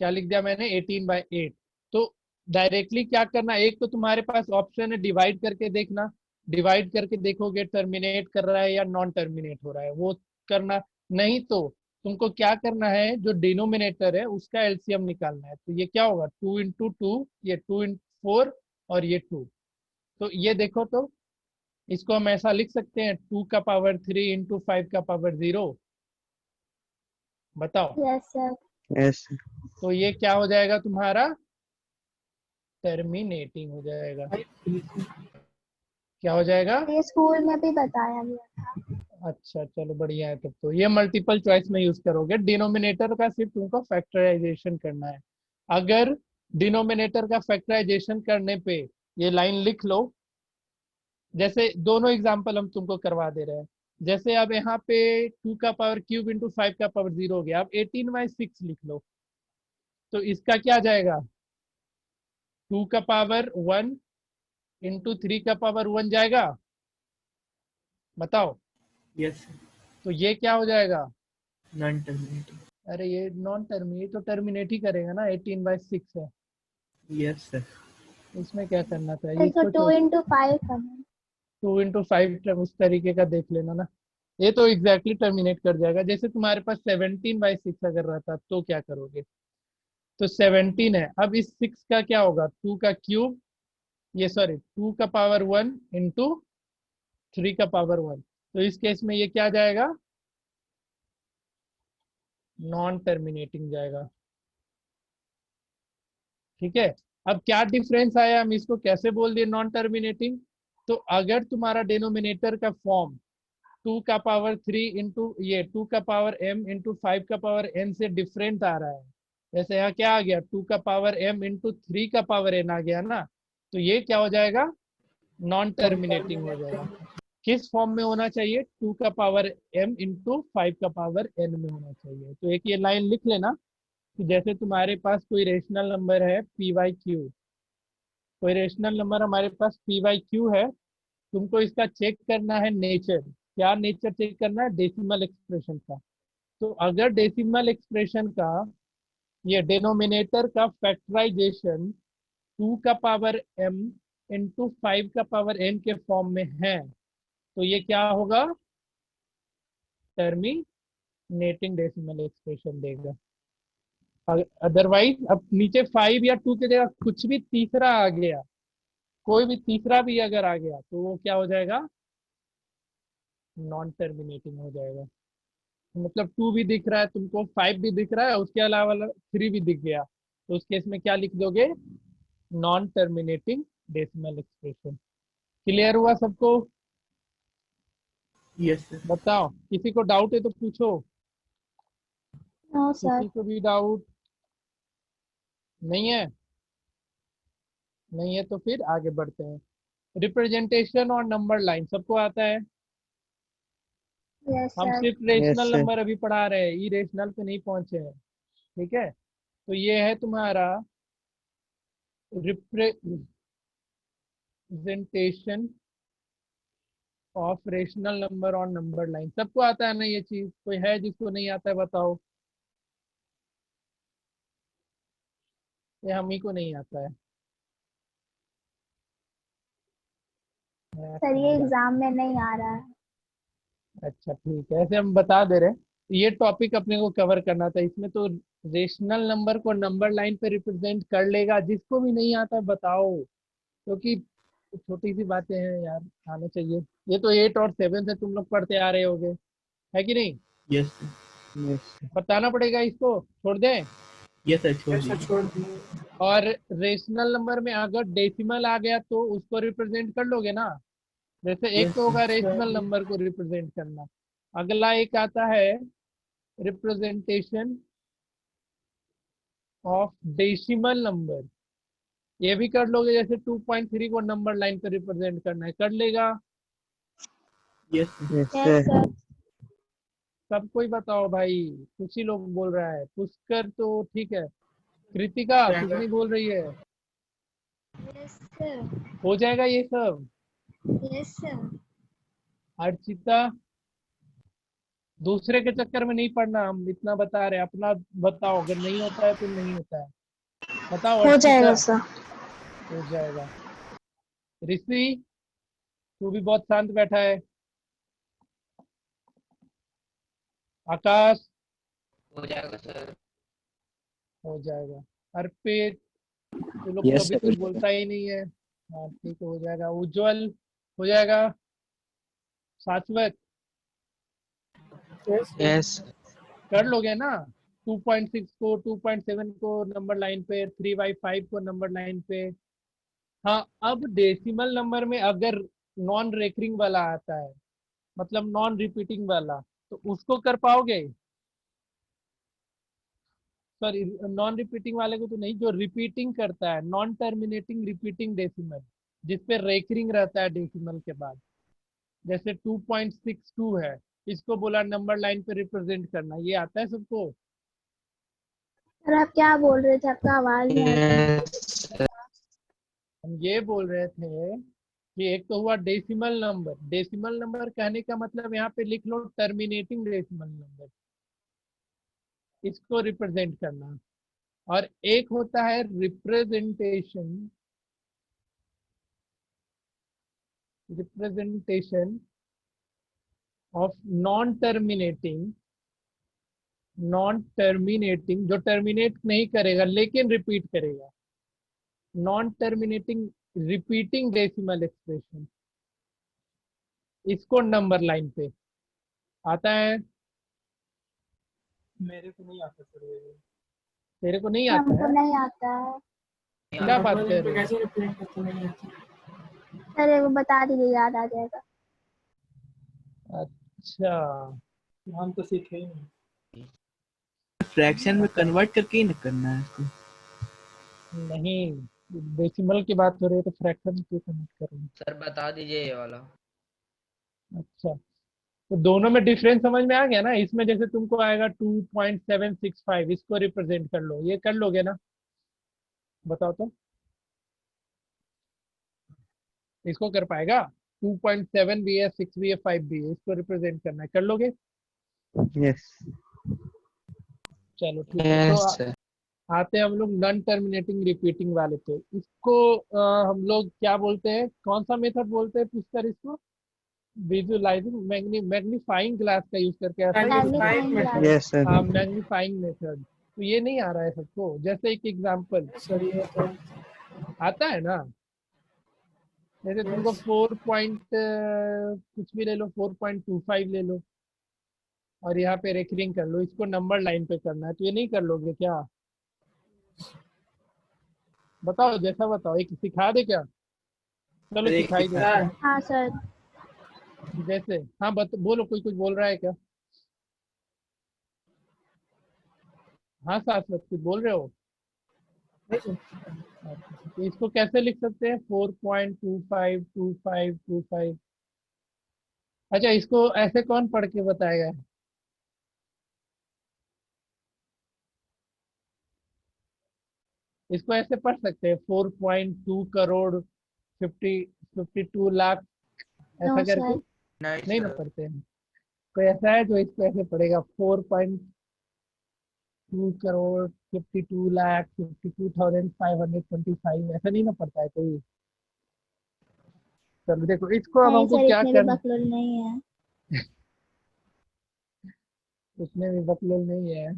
क्या लिख दिया मैंने? 18/8। तो डायरेक्टली क्या करना, एक तो तुम्हारे पास ऑप्शन है डिवाइड करके देखना, डिवाइड करके देखोगे टर्मिनेट कर रहा है या नॉन टर्मिनेट हो रहा है, वो करना। नहीं तो तुमको क्या करना है, जो डिनोमिनेटर है उसका एलसीएम निकालना है। तो ये क्या होगा, 2 × 2, ये 2 × 4 और ये 2। तो ये देखो, तो इसको हम ऐसा लिख सकते हैं 2 का पावर 3 × 5 का पावर 0। बताओ, यस सर। Yes. तो ये क्या हो जाएगा तुम्हारा? टर्मिनेटिंग हो जाएगा। क्या हो जाएगा? ये स्कूल में भी बताया गया था। अच्छा चलो बढ़िया है, तब तो ये मल्टीपल चॉइस में यूज करोगे। डिनोमिनेटर का सिर्फ तुमको फैक्टराइजेशन करना है। अगर डिनोमिनेटर का फैक्टराइजेशन करने पे ये लाइन लिख लो, जैसे दोनों एग्जांपल हम तुमको करवा दे रहे हैं। जैसे अब यहाँ पे 2 का पावर क्यूब × 5 का पावर 0 हो गया, अब 18/6 लिख लो, तो इसका क्या जाएगा? 2 का पावर 1 × 3 का पावर 1 जाएगा। बताओ, यस। तो ये क्या हो जाएगा? Non terminating. अरे ये नॉन टर्मिनेट, तो टर्मिनेट ही करेगा ना, 18/6 है। Yes sir. इसमें क्या करना चाहिए, इसको इसको 2 into 5 करना। 2 into 5 उस तरीके का देख लेना ना। ये तो एग्जैक्टली टर्मिनेट कर जाएगा। जैसे तुम्हारे पास 17/6 अगर रहता तो क्या करोगे, तो 17 है, अब इस 6 का क्या होगा, 2 का क्यूब, ये सॉरी 2 का पावर 1 इंटू 3 का पावर 1। तो इस केस में ये क्या जाएगा, नॉन टर्मिनेटिंग जाएगा। ठीक है, अब क्या डिफरेंस आया, हम इसको कैसे बोल दिए नॉन टर्मिनेटिंग। तो अगर तुम्हारा डिनोमिनेटर का फॉर्म 2 का पावर 3 इंटू ये 2 का पावर m इंटू 5 का पावर n से डिफरेंट आ रहा है, जैसे यहाँ क्या आ गया, 2 का पावर m इंटू 3 का पावर n आ गया ना, तो ये क्या हो जाएगा, नॉन टर्मिनेटिंग हो जाएगा। किस फॉर्म में होना चाहिए, 2 का पावर m इंटू 5 का पावर n में होना चाहिए। तो एक ये लाइन लिख लेना कि जैसे तुम्हारे पास कोई रेशनल नंबर है p/q, कोई रेशनल नंबर हमारे पास p/q है, तुमको इसका चेक करना है नेचर। क्या नेचर चेक करना है, डेसिमल एक्सप्रेशन का। तो अगर डेसिमल एक्सप्रेशन का ये डिनोमिनेटर का फैक्टराइजेशन 2 का पावर m इंटू 5 का पावर n के फॉर्म में है, तो ये क्या होगा, टर्मिनेटिंग डेसिमल एक्सप्रेशन देगा। अदरवाइज अब नीचे 5 या 2 की जगह कुछ भी तीसरा आ गया, कोई भी तीसरा भी अगर आ गया, तो वो क्या हो जाएगा, नॉन टर्मिनेटिंग हो जाएगा। मतलब 2 भी दिख रहा है तुमको, 5 भी दिख रहा है, उसके अलावा 3 भी दिख गया, तो उस केस में क्या लिख दोगे, non terminating decimal expression. Clear हुआ सबको, Yes, sir. बताओ, किसी को डाउट है तो पूछो। No sir. किसी को भी डाउट नहीं है, नहीं है तो फिर आगे बढ़ते हैं। रिप्रेजेंटेशन और नंबर लाइन सबको आता है। यस हम सर। सिर्फ Yes, रेशनल sir. नंबर अभी पढ़ा रहे हैं, ई रेशनल पे नहीं पहुंचे हैं। ठीक है, तो ये है तुम्हारा रिप्रेजेंटेशन ऑफ रेशनल नंबर और नंबर लाइन। सबको आता है ना ये चीज, कोई है जिसको नहीं आता है बताओ, ये हम ही को नहीं आता है। सर ये एग्जाम में नहीं आ रहा है। अच्छा ठीक है, ऐसे हम बता दे रहे हैं। ये टॉपिक अपने को कवर करना था, इसमें तो रेशनल नंबर को नंबर लाइन पे रिप्रेजेंट कर लेगा। जिसको भी नहीं आता है बताओ, क्योंकि छोटी सी बातें हैं यार, आना चाहिए। ये तो 8 और 7 से तुम लोग पढ़ते आ रहे होगे, है कि नहीं। Yes, sir. Yes, sir. बताना पड़ेगा, इसको छोड़ दें। Yes, sir. छोड़ अच्छा दीजिए. छोड़ दिए। और रेशनल नंबर में अगर डेसिमल आ गया तो उसको रिप्रेजेंट कर लोगे ना। जैसे एक Yes, तो sir. होगा रेशनल नंबर को रिप्रेजेंट करना, अगला एक आता है रिप्रेजेंटेशन ऑफ डेसिमल नंबर, ये भी कर लोगे। जैसे 2.3 को नंबर लाइन पे रिप्रेजेंट करना है, कर लेगा। Yes, sir. Yes, yes sir. Sir. सब कोई बताओ भाई, कुछ ही लोग बोल रहा है, पुष्कर तो ठीक है, कृतिका कुछ नहीं बोल रही है। Yes sir. हो जाएगा ये सब। Yes sir. अर्चिता, दूसरे के चक्कर में नहीं पड़ना, हम इतना बता रहे हैं, अपना बताओ, अगर नहीं होता है तो नहीं होता है, बताओ हो जाएगा अर्चिता। सर। हो जाएगा। ऋषि, तू भी बहुत शांत बैठा है। आकाश, हो जाएगा सर। हो जाएगा। अर्पित, तू लोग तो Yes, अभी sir. कुछ बोलता ही नहीं है। हाँ ठीक है, हो जाएगा। उज्जवल, हो जाएगा। शाश्वत, यस Yes. कर लोगे ना। 2.6 को 2.7 को नंबर लाइन पे, 3/5 को नंबर लाइन पे। हाँ, अब डेसिमल नंबर में अगर नॉन रेकरिंग वाला आता है, मतलब नॉन रिपीटिंग वाला, तो उसको कर पाओगे। सॉरी, नॉन रिपीटिंग वाले को तो नहीं, जो रिपीटिंग करता है, नॉन टर्मिनेटिंग रिपीटिंग डेसिमल, जिसपे रेकरिंग रहता है डेसिमल के बाद। जैसे 2.62 है, इसको बोला नंबर लाइन पे रिप्रेजेंट करना, ये आता है सबको। सर आप क्या बोल रहे थे, आपका आवाज नहीं आ रही। Yes, sir. हम ये बोल रहे थे कि एक तो हुआ डेसिमल नंबर। डेसिमल नंबर कहने का मतलब यहाँ पे लिख लो टर्मिनेटिंग डेसिमल नंबर, इसको रिप्रेजेंट करना। और एक होता है representation representation of non terminating जो टर्मिनेट नहीं करेगा लेकिन रिपीट करेगा, non terminating repeating decimal expression, इसको नंबर लाइन पे आता है। मेरे को नहीं आता सर ये। तेरे को नहीं आता हमको है? नहीं आता है क्या बात कर रहे हो? कैसे रिप्रेजेंट करते नहीं आता? सर, एक बता दीजिए, याद आ जाएगा। अच्छा, हम तो सीखे ही नहीं। फ्रैक्शन में कन्वर्ट करके ही ना करना है इसको। नहीं, डेसिमल की बात हो रही है तो फ्रैक्शन क्यों कनेक्ट कर रहे हैं? सर बता दीजिए ये वाला। अच्छा, तो दोनों में डिफरेंस समझ में आ गया ना। इसमें जैसे तुमको आएगा 2.765, इसको रिप्रेजेंट कर लो, ये कर लोगे ना? बताओ तो, इसको कर पाएगा? 2.7 भी है, 6 भी है, 5 भी है, इसको रिप्रेजेंट करना है, कर लोगे? Yes. चलो ठीक है। तो Yes, sir. आते हैं हम लोग नॉन टर्मिनेटिंग रिपीटिंग वाले पे। इसको हम लोग क्या बोलते हैं, कौन सा मेथड बोलते हैं पुष्कर इसको? विजुअलाइजिंग मैग्नीफाइंग ग्लास का यूज करके, ऐसा ही कुछ है? Magnifying glass. Yes, sir. हाँ, मैग्नीफाइंग मेथड। तो ये नहीं आ रहा है सबको? जैसे एक एग्जांपल सर ये तो आता है ना, जैसे तुमको 4 पॉइंट कुछ भी ले लो, 4.25 ले लो और यहाँ पे रेकरिंग कर लो, इसको नंबर लाइन पे करना है, तो ये नहीं कर लोगे क्या? बताओ, जैसा बताओ, एक सिखा दे क्या? चलो एक सिखाई दे। सर हाँ सर। जैसे हाँ बोलो, कोई कुछ बोल रहा है क्या? हाँ साथ में कुछ बोल रहे हो? अच्छा, तो इसको कैसे लिख सकते हैं? 4.252525। अच्छा, इसको ऐसे कौन पढ़ के बताएगा? इसको ऐसे पढ़ सकते हैं, 4.2 करोड़ 52 लाख, नो ऐसा करके? सर। नहीं नहीं ना सर। पढ़ते हैं। कोई ऐसा है जो इसको ऐसे पढ़ेगा, 4.2 करोड़ 52 लाख 52,525, ऐसा नहीं ना पढ़ता है कोई? चलो देखो, इसको अब नहीं हमको सर, क्या इतने भी करना, बकलोल नहीं है। उसमें भी बकलोल नहीं है।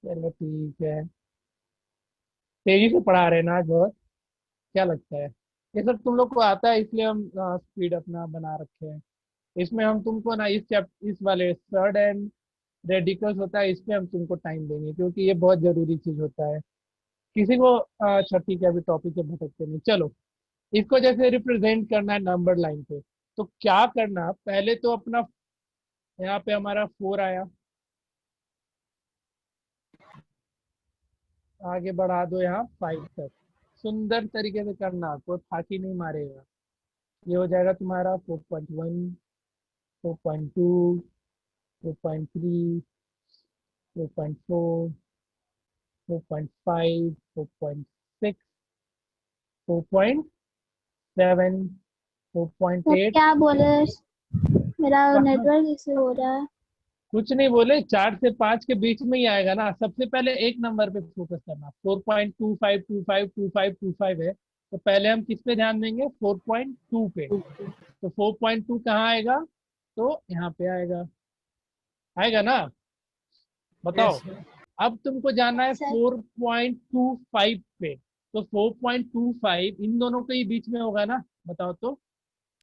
चलो ठीक है, तेजी से पढ़ा रहे हैं ना आज बहुत, क्या लगता है? ये सब तुम लोग को आता है इसलिए हम स्पीड अपना बना रखे हैं। इसमें हम तुमको ना इस वाले थर्ड एंड रेडिकल्स होता है, इस पे हम तुमको टाइम देंगे क्योंकि ये बहुत जरूरी चीज होता है। किसी को अच्छा ठीक है, अभी टॉपिक से भटकते नहीं, चलो। इसको जैसे रिप्रेजेंट करना है नंबर लाइन पे, तो क्या करना, पहले तो अपना यहाँ पे हमारा 4 आया, आगे बढ़ा दो यहाँ 5 तक, सुंदर तरीके से करना, कोई फाकी नहीं मारेगा। ये हो जाएगा तुम्हारा 4.1, 4.2, 4.3, 4.4, 4.5, 4.6, 4.7, सर 4.8। क्या बोले? मेरा कहाँ? नेटवर्क इशू हो रहा है। कुछ नहीं बोले, 4 से 5 के बीच में ही आएगा ना। सबसे पहले एक नंबर पे फोकस करना, 4.252525 है, तो पहले हम किस पे ध्यान देंगे? 4.2 पे। तो 4.2 कहाँ आएगा? तो यहाँ पे आएगा, आएगा ना? बताओ। अब तुमको जाना है सर 4.25 पे, तो 4.25 इन दोनों के ही बीच में होगा ना? बताओ तो।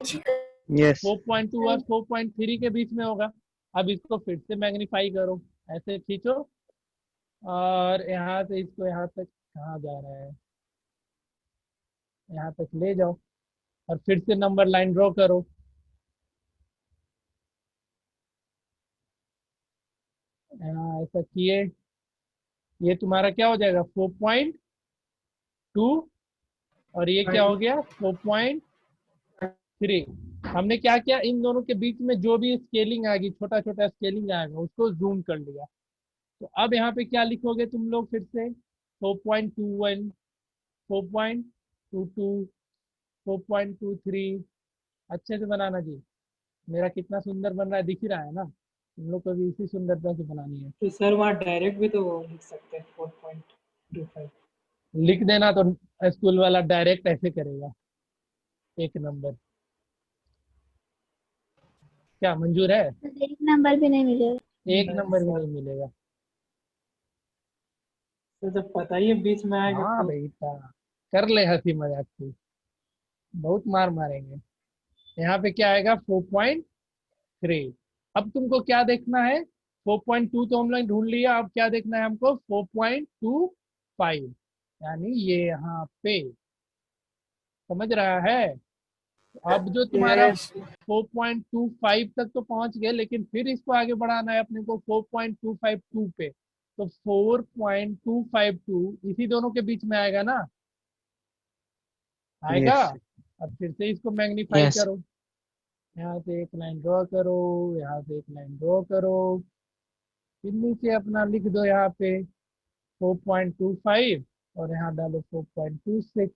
Yes. 4.2 और 4.3 के बीच में होगा। अब इसको फिर से मैग्नीफाई करो, ऐसे खींचो और यहाँ से इसको यहाँ तक, कहाँ जा रहा है, यहाँ तक ले जाओ और फिर से नंबर लाइन ड्रॉ करो। ऐसा किए, ये तुम्हारा क्या हो जाएगा? 4.2 और ये क्या हो गया? 4.3। हमने क्या किया, इन दोनों के बीच में जो भी स्केलिंग आएगी, छोटा छोटा स्केलिंग आएगा, उसको जूम कर लिया। तो अब यहाँ पे क्या लिखोगे तुम लोग फिर से? 4.21, 4.22, 4.23। अच्छे से बनाना जी, मेरा कितना सुंदर बन रहा है दिख ही रहा है ना? तुम लोग को भी इसी सुंदरता से बनानी है। तो सर वहाँ डायरेक्ट भी तो लिख सकते हैं 4.25। लिख देना तो स्कूल वाला डायरेक्ट ऐसे करेगा, एक नंबर। क्या मंजूर है? तो एक नंबर भी नहीं मिलेगा। एक नहीं नंबर भी सर। नहीं मिलेगा। तो जब पता ही है बीच में आएगा हाँ तो। बेटा, कर ले हंसी मजाक की, बहुत मार मारेंगे। यहाँ पे क्या आएगा? 4.3। अब तुमको क्या देखना है? 4.2 तो हम लोग ढूंढ लिया, अब क्या देखना है हमको? 4.25, यानी ये यहाँ पे। समझ रहा है? अब जो तुम्हारा यस। 4.25 तक तो पहुंच गए, लेकिन फिर इसको आगे बढ़ाना है अपने को 4.252 पे। तो 4.252 इसी दोनों के बीच में आएगा ना? आएगा। Yes. अब फिर से इसको मैग्नीफाई यस। करो, यहाँ से एक लाइन ड्रॉ करो, यहाँ से एक लाइन ड्रॉ करो, फिर नीचे अपना लिख दो यहाँ पे 4.25 और यहाँ डालो 4.26।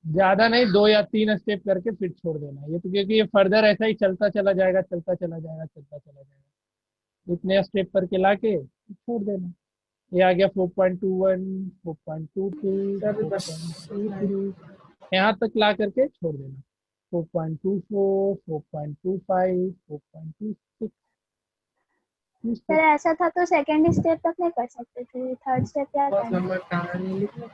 ज्यादा नहीं, 2 या 3 स्टेप करके फिर छोड़ देना ये तो, क्योंकि ये फर्दर ऐसा ही चलता चला जाएगा, चलता चला जाएगा, चलता चला जाएगा। इतने स्टेप करके लाके छोड़ देना। ये आ गया 4.21, 4.22, सर बस इतना ही। 4.23, यहाँ तक ला करके छोड़ देना। 4.24, 4.25, 4.26। सर ऐसा था तो सेकंड स्टेप तक नहीं कर सकते थे, थर्ड स्टेप क्या बहुत करना? लंबा कहानी लिखना।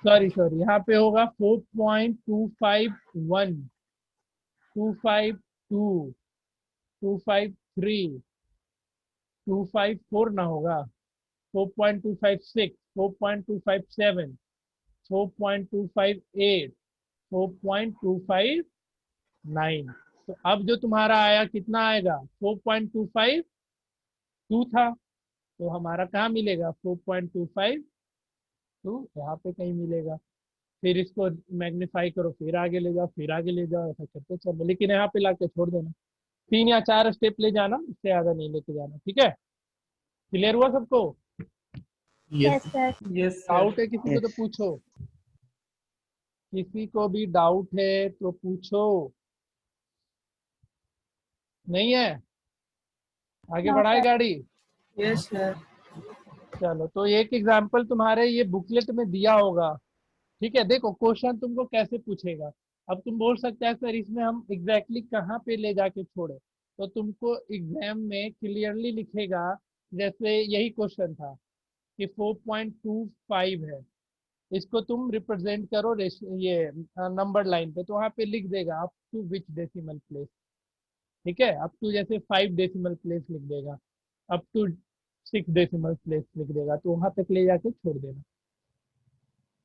सॉरी सॉरी, यहाँ पे होगा 4.251, 252, 253, 254 ना होगा, 4.256, 4.257, 4.258, 4.259। तो अब जो तुम्हारा आया कितना आएगा? 4.252 था, तो हमारा कहाँ मिलेगा? 4.252 यहाँ पे कहीं मिलेगा। फिर इसको मैग्नीफाई करो, फिर आगे ले जाओ, फिर आगे ले जाओ, ऐसा करते चलो, लेकिन यहाँ पे लाके छोड़ देना। 3 या 4 स्टेप ले जाना, इससे ज्यादा नहीं लेके जाना, ठीक है? क्लियर हुआ सबको? Yes. Yes sir. Yes sir. Doubt है किसी को तो Yes. पूछो, किसी को भी डाउट है तो पूछो। नहीं है? आगे नो बढ़ाए सर। गाड़ी। Yes sir. चलो, तो एक एग्जाम्पल तुम्हारे ये बुकलेट में दिया होगा, ठीक है? देखो क्वेश्चन तुमको कैसे पूछेगा। अब तुम बोल सकते हैं सर इसमें हम एग्जैक्टली कहाँ पे ले जाके छोड़े, तो तुमको एग्जाम में क्लियरली लिखेगा। जैसे यही क्वेश्चन था कि 4.25 है, इसको तुम रिप्रेजेंट करो ये नंबर लाइन पे, तो वहाँ पे लिख देगा up to which decimal place. ठीक है? अप टू जैसे 5 डेसिमल प्लेस लिख देगा, अप टू 6 डेसिमल प्लेस लिख देगा, तो वहां तक ले जाके छोड़ देना।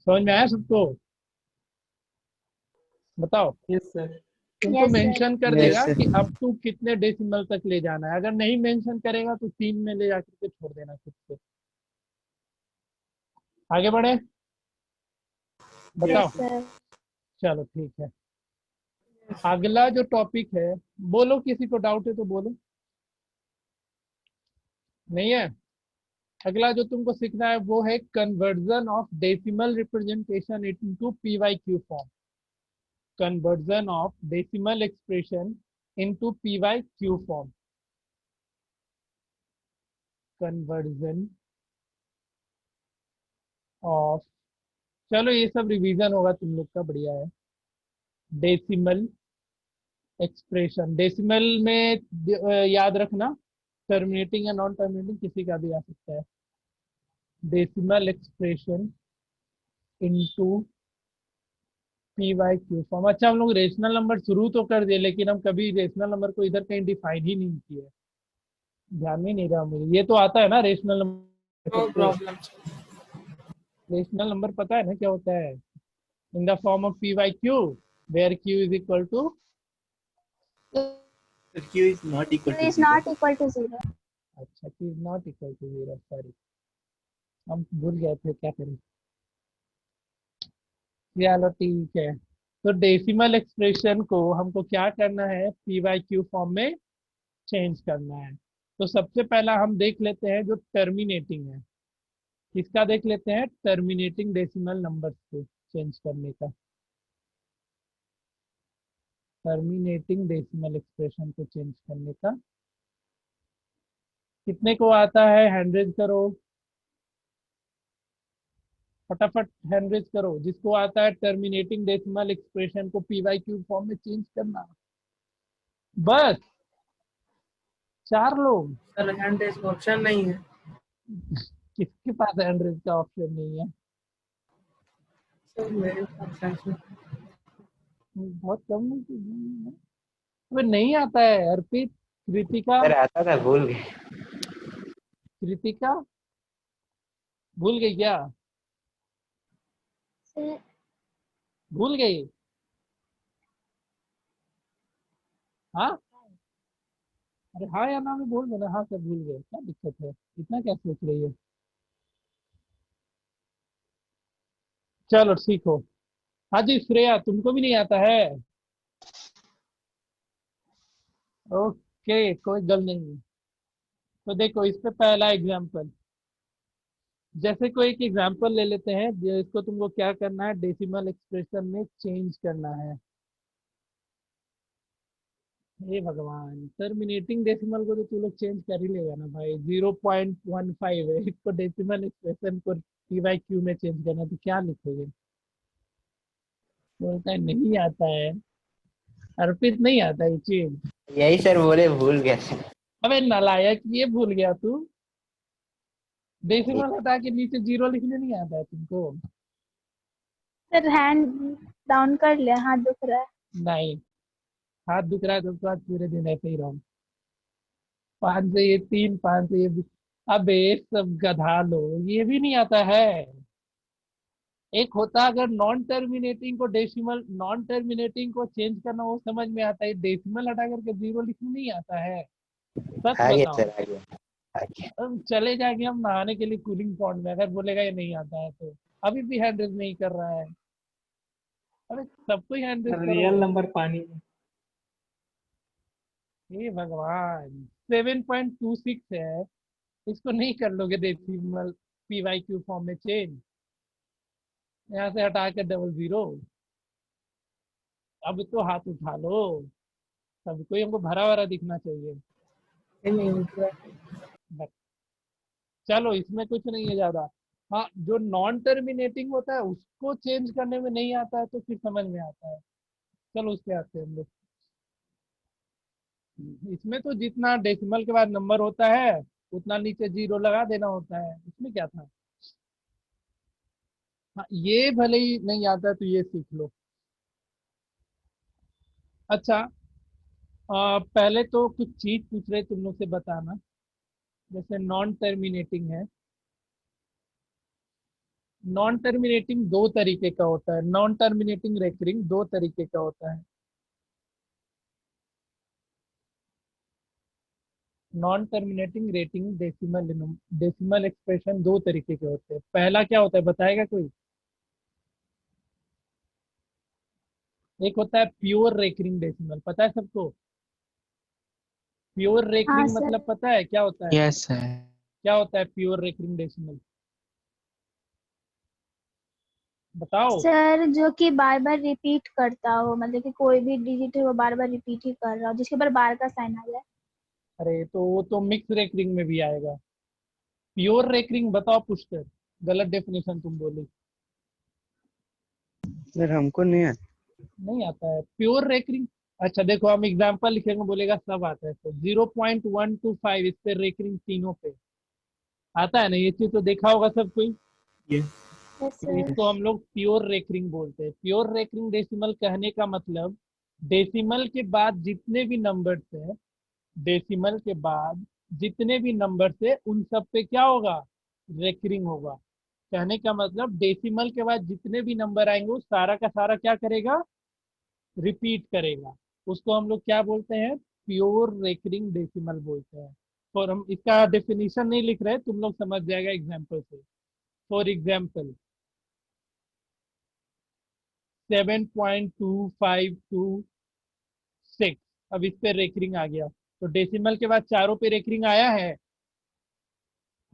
समझ में आया सबको? बताओ। Yes sir. तुमको यस सर। मेंशन कर Yes, देगा sir. कि अप टू कितने डेसिमल तक ले जाना है, अगर नहीं मेंशन करेगा तो 3 में ले जाकर के छोड़ देना खुद से। आगे बढ़े? बताओ। Yes sir. चलो ठीक है। अगला जो टॉपिक है, बोलो किसी को डाउट है तो बोलो। नहीं है? अगला जो तुमको सीखना है वो है conversion of decimal representation into PYQ form. Conversion of decimal expression into PYQ form. Conversion of, चलो ये सब रिवीजन होगा तुम लोग का, बढ़िया है। डेसिमल एक्सप्रेशन, डेसिमल में याद रखना, टर्मिनेटिंग या नॉन टर्मिनेटिंग किसी का भी आ सकता है। Decimal expression into PYQ form. अच्छा, हम लोग रेशनल नंबर शुरू तो कर दिए, लेकिन हम कभी रेशनल नंबर को इधर कहीं डिफाइन ही नहीं किया है, ध्यान में नहीं रहा मुझे। ये तो आता है ना रेशनल नंबर नो सबको? प्रॉब्लम। रेशनल नंबर पता है ना क्या होता है? In the form of p y q, where q is equal to, q is not equal to is zero. Not equal to 0। अच्छा q is not equal to 0, sorry हम भूल गए थे, क्या करें। चलो ठीक है। तो डेसिमल एक्सप्रेशन को हमको क्या करना है? पीवाईक्यू फॉर्म में चेंज करना है। तो सबसे पहला हम देख लेते हैं जो टर्मिनेटिंग है। किसका देख लेते हैं? टर्मिनेटिंग डेसिमल नंबर को चेंज करने का। टर्मिनेटिंग डेसिमल एक्सप्रेशन को चेंज करने का कितने को आता है? हैंड रेज करो, फटाफट हैंड रेज करो जिसको आता है टर्मिनेटिंग डेसिमल एक्सप्रेशन को पीवाईक्यू फॉर्म में चेंज करना। बस 4 लोग? सर हैंड रेस ऑप्शन नहीं है। किसके पास 100 का ऑप्शन नहीं है? सर मेरे ऑप्शन में बहुत कम लोग तो नहीं है। अबे नहीं आता है अर्पित। कृतिका, सर आता था, भूल गए। कृतिका भूल गई क्या? सर भूल गई? हाँ, अरे हाँ या ना में बोल देना, हाँ सर भूल गए, क्या दिक्कत है, इतना क्या सोच रही है? चलो ठीक हो। हाँ जी श्रेया, तुमको भी नहीं आता है? ओके, कोई गल नहीं। तो देखो इस पे पहला एग्जाम्पल, जैसे कोई एक एग्जाम्पल ले लेते हैं जिसको तुमको क्या करना है, डेसिमल एक्सप्रेशन में चेंज करना है। हे भगवान, टर्मिनेटिंग डेसिमल को तो तू लोग चेंज कर ही लेगा ना भाई, 0.15 है, इसको डेसिमल एक्सप्रेशन को टी बाई क्यू में चेंज करना, तो क्या लिखोगे? बोलता है नहीं आता है। अर्पित नहीं आता ये चीज? यही सर बोले, भूल गया सर। अबे नालायक, ये भूल गया तू? डेसिमल हटा के नीचे जीरो लिखने नहीं आता है तुमको? सर हैंड डाउन कर लिया, हाथ दुख रहा है। नहीं, हाथ दुख रहा है तो आज पूरे दिन ऐसे ही रहो। 5 से ये 3, 5 से ये अबे सब गधा लोग, ये भी नहीं आता है। एक होता अगर नॉन टर्मिनेटिंग को डेसिमल, नॉन टर्मिनेटिंग को चेंज करना वो समझ में आता है, डेसिमल हटा करके जीरो लिखना नहीं आता है। सच आ गया बताओ। सर, आ गया, आ गया। हम चले जाएंगे हम नहाने के लिए कूलिंग पॉन्ड में, अगर बोलेगा ये नहीं आता है तो। अभी भी हैंड रेज नहीं कर रहा है। अरे सबको ही हैंड रेज करो। रियल नंबर पानी में। हे भगवान, 7.26 है, इसको नहीं कर लोगे decimal p y q form में चेंज? यहाँ से हटा के डबल जीरो। अब तो हाथ उठा लो, सबको ही हमको भरा भरा दिखना चाहिए। बस, चलो इसमें कुछ नहीं है ज्यादा। हाँ, जो नॉन टर्मिनेटिंग होता है उसको चेंज करने में नहीं आता है तो फिर समझ में आता है। चलो उस पे आते हैं हम लोग। इसमें तो जितना डेसिमल के बाद नंबर होता है उतना नीचे जीरो लगा देना होता है, इसमें क्या था? हाँ, ये भले ही नहीं आता है तो ये सीख लो। अच्छा, पहले तो कुछ चीज पूछ रहे तुम लोग से बताना। जैसे नॉन टर्मिनेटिंग है, नॉन टर्मिनेटिंग दो तरीके का होता है, नॉन टर्मिनेटिंग रेकरिंग दो तरीके का होता है। Non terminating rating decimal, decimal expression दो तरीके के होते हैं। पहला क्या होता है बताएगा कोई? एक होता है प्योर रेकरिंग डेसिमल, पता है सबको? प्योर हाँ रेकरिंग सर। मतलब पता है क्या होता है? Yes sir. क्या होता है प्योर रेकरिंग डेसिमल? बताओ। सर जो कि बार बार रिपीट करता हो, मतलब कि कोई भी डिजिट है वो बार बार रिपीट ही कर रहा हो, जिसके ऊपर बार का साइन आ जाए। अरे तो वो तो मिक्स रेकरिंग में भी आएगा। प्योर रेकरिंग बताओ पुष्कर, गलत डेफिनेशन तुम बोली। सर हमको नहीं आता। नहीं आता है प्योर रेकरिंग? अच्छा देखो, हम एग्जांपल लिखेंगे, बोलेगा सब आता है, तो 0.125 इस पे रेकरिंग तीनों पे आता है ना, ये चीज तो देखा होगा सब कोई। यस। यस तो सर। इसको हम लोग प्योर रेकरिंग बोलते हैं। प्योर रेकरिंग डेसिमल कहने का मतलब डेसिमल के बाद जितने भी नंबर्स हैं, डेसिमल के बाद जितने भी नंबर्स है उन सब पे क्या होगा? रेकरिंग होगा। कहने का मतलब डेसिमल के बाद जितने भी नंबर आएंगे वो सारा का सारा क्या करेगा? रिपीट करेगा। उसको हम लोग क्या बोलते हैं? प्योर रेकरिंग डेसिमल बोलते हैं। और हम इसका डेफिनेशन नहीं लिख रहे, तुम लोग समझ जाएगा एग्जाम्पल से। फॉर एग्जाम्पल 7.2526, अब इस पे रेकरिंग आ गया, तो डेसिमल के बाद चारों पे रेकरिंग आया है,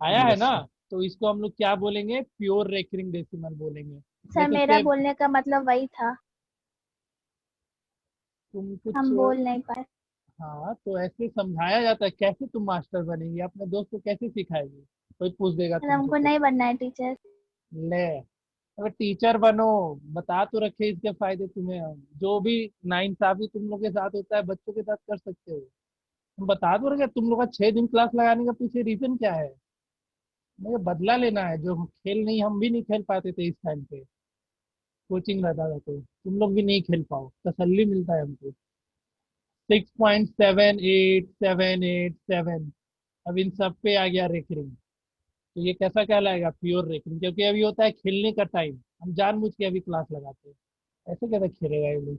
आया है यस ना? सर। तो इसको हम लोग क्या बोलेंगे? प्योर रेकरिंग डेसिमल बोलेंगे। सर जैसे मेरा से बोलने का मतलब वही था, तुम कुछ, हम बोल नहीं पाए। हाँ तो ऐसे समझाया जाता है, कैसे तुम मास्टर बनेंगे? अपने दोस्त को कैसे सिखाएगी? कोई पूछ देगा सर तुमसे हमको तो। नहीं बनना है टीचर। ले, अगर टीचर बनो, बता तो रखे इसके फायदे तुम्हें हम। जो भी नाइंसाफी तुम लोग के साथ होता है बच्चों के साथ कर सकते हो। तुम बता दो रखे तुम लोग का 6 दिन क्लास लगाने का पीछे रीजन क्या है। मुझे बदला लेना है, जो खेल नहीं, हम भी नहीं खेल पाते थे इस टाइम पे, कोचिंग रहता था तो तुम लोग भी नहीं खेल पाओ, तसल्ली मिलता है हमको। 6.78 7 8 अब इन सब पे आ गया रेकरिंग। तो ये कैसा कहलाएगा, प्योर रेकरिंग, क्योंकि अभी होता है खेलने का टाइम, हम जानबूझ के अभी क्लास लगाते हैं। ऐसे कैसे खेलेगा ये लोग।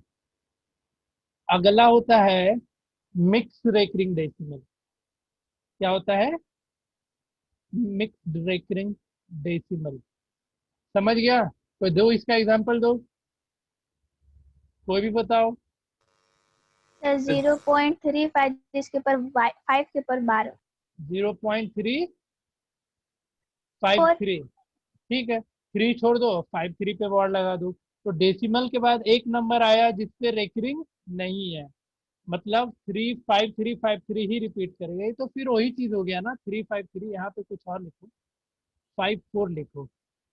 अगला होता है मिक्स रेकरिंग डेसिमल। क्या होता है, मिक्स रेकरिंग डेसिमल। समझ गया। कोई दो इसका एग्जांपल दो, कोई भी बताओ। सर 0.35 जिसके ऊपर 5 के ऊपर 12। 4 0.353। ठीक है, 3 छोड़ दो, 53 पे वर्ड लगा दो। तो डेसिमल के बाद एक नंबर आया जिसपे रेकरिंग नहीं है, मतलब 35353 ही रिपीट करेगा। ये तो फिर वही चीज हो गया ना, 353, यहाँ पे कुछ और लिखो, 54 लिखो।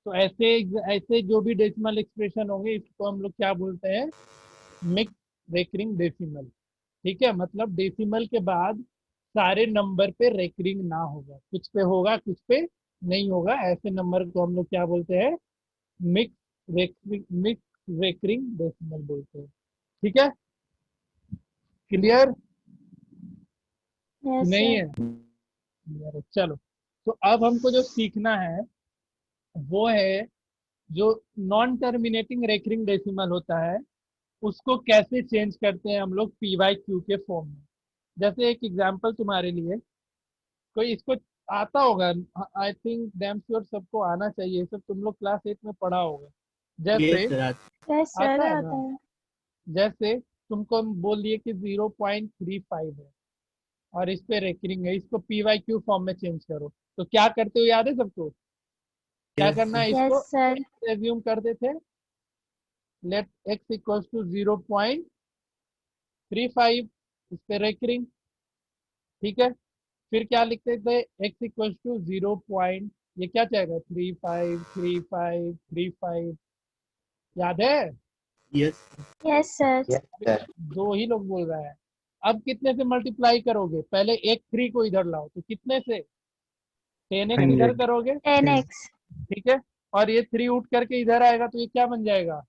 तो ऐसे ऐसे जो भी डेसिमल एक्सप्रेशन होंगे इसको हम लोग क्या बोलते हैं, मिक्स रेकरिंग डेसिमल। ठीक है, मतलब डेसिमल के बाद सारे नंबर पे रेकरिंग ना होगा, कुछ पे होगा कुछ पे नहीं होगा, ऐसे नंबर को हम लोग क्या बोलते हैं, मिक्स रेकरिंग डेसिमल बोलते हैं। ठीक है, क्लियर यस नहीं सर। है। Clear है। चलो, तो अब हमको जो सीखना है वो है जो नॉन टर्मिनेटिंग रेकरिंग डेसिमल होता है उसको कैसे चेंज करते हैं हम लोग पी वाई क्यू के फॉर्म में। जैसे एक एग्जांपल तुम्हारे लिए, कोई इसको आता होगा, आई थिंक डैम श्योर सबको आना चाहिए, ये सब तुम लोग क्लास 8 में पढ़ा होगा। जैसे यस सर। यस सर आता है आता ना, है। जैसे तुमको हम बोल दिए कि 0.35 है और इस पे रेकरिंग है, इसको पी वाई क्यू फॉर्म में चेंज करो। तो क्या करते हो, याद है सबको, क्या यस करना है, यस इसको सर। एज्यूम करते थे, लेट एक्स इक्वल्स टू 0.35, इस पे रेकरिंग। ठीक है, फिर क्या लिखते थे, एक्स इक्वल्स टू 0. ये क्या चाहेगा, 353535, याद है। Yes yes sir. Yes sir. दो ही लोग बोल रहा है। अब कितने से मल्टीप्लाई करोगे, पहले एक 3 को इधर लाओ, तो कितने से, 10x इधर 100. करोगे। 10x। ठीक है, और ये 3 उठ करके इधर आएगा तो ये क्या बन जाएगा,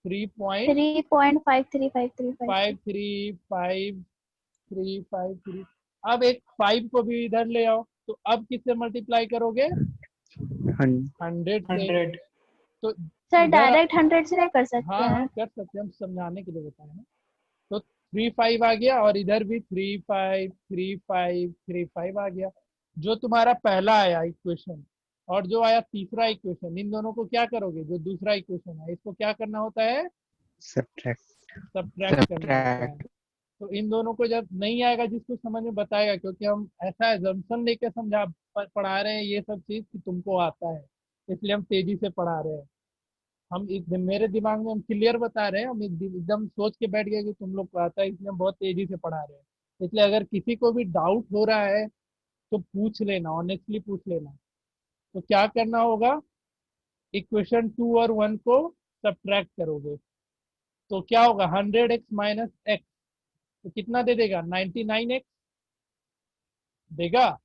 3.5353। 3.5353। अब एक 5 को भी इधर ले आओ, तो अब किससे मल्टीप्लाई करोगे, 100 से। 100. तो सर इधर, डायरेक्ट 100 से नहीं कर सकते हाँ हाँ हैं। कर सकते हैं, हम समझाने के लिए बताए ना। तो 35 आ गया और इधर भी 353535 आ गया। जो तुम्हारा पहला आया इक्वेशन और जो आया तीसरा इक्वेशन, इन दोनों को क्या करोगे, जो दूसरा इक्वेशन है इसको क्या करना होता है, Subtract. सब्ट्रैक्ट करना होता है। तो इन दोनों को जब नहीं आएगा जिसको समझ में बताएगा, क्योंकि हम ऐसा एजम्पशन लेके पढ़ा रहे हैं ये सब चीज कि तुमको आता है, इसलिए हम तेजी से पढ़ा रहे हैं। हम मेरे दिमाग में हम क्लियर बता रहे हैं, हम एकदम सोच के बैठ गए कि तुम लोग को आता है, इसलिए हम बहुत तेजी से पढ़ा रहे हैं। इसलिए अगर किसी को भी डाउट हो रहा है तो पूछ लेना, ऑनेस्टली पूछ लेना। तो क्या करना होगा, इक्वेशन 2 और 1 को सब्ट्रैक्ट करोगे, तो क्या होगा, 100x - x, तो कितना दे देगा, 99x देगा।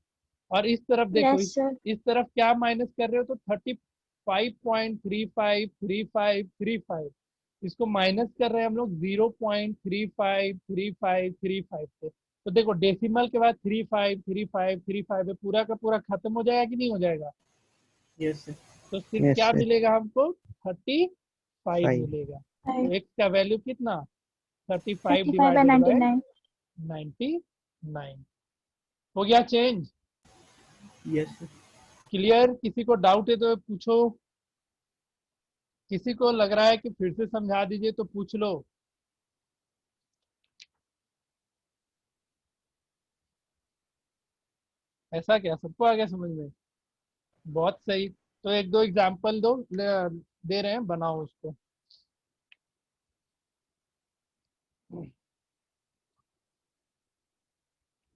और इस तरफ देखो, यस सर। इस तरफ क्या माइनस कर रहे हो, तो 35.353535, इसको माइनस कर रहे हैं हम लोग 0.353535 से। तो देखो डेसिमल के बाद 353535 है, पूरा का पूरा खत्म हो जाएगा कि नहीं हो जाएगा। Yes sir. तो सिर्फ Yes, क्या sir. मिलेगा हमको, 35 5. मिलेगा। तो 5 एक्स का वैल्यू कितना, 35 35 बाय डिवाइडेड बाय 99। 99। हो गया चेंज। Yes sir. क्लियर, किसी को डाउट है तो पूछो, किसी को लग रहा है कि फिर से समझा दीजिए तो पूछ लो। ऐसा क्या, सबको आ गया समझ में, बहुत सही। तो एक दो एग्जांपल दो, दे रहे हैं, बनाओ उसको।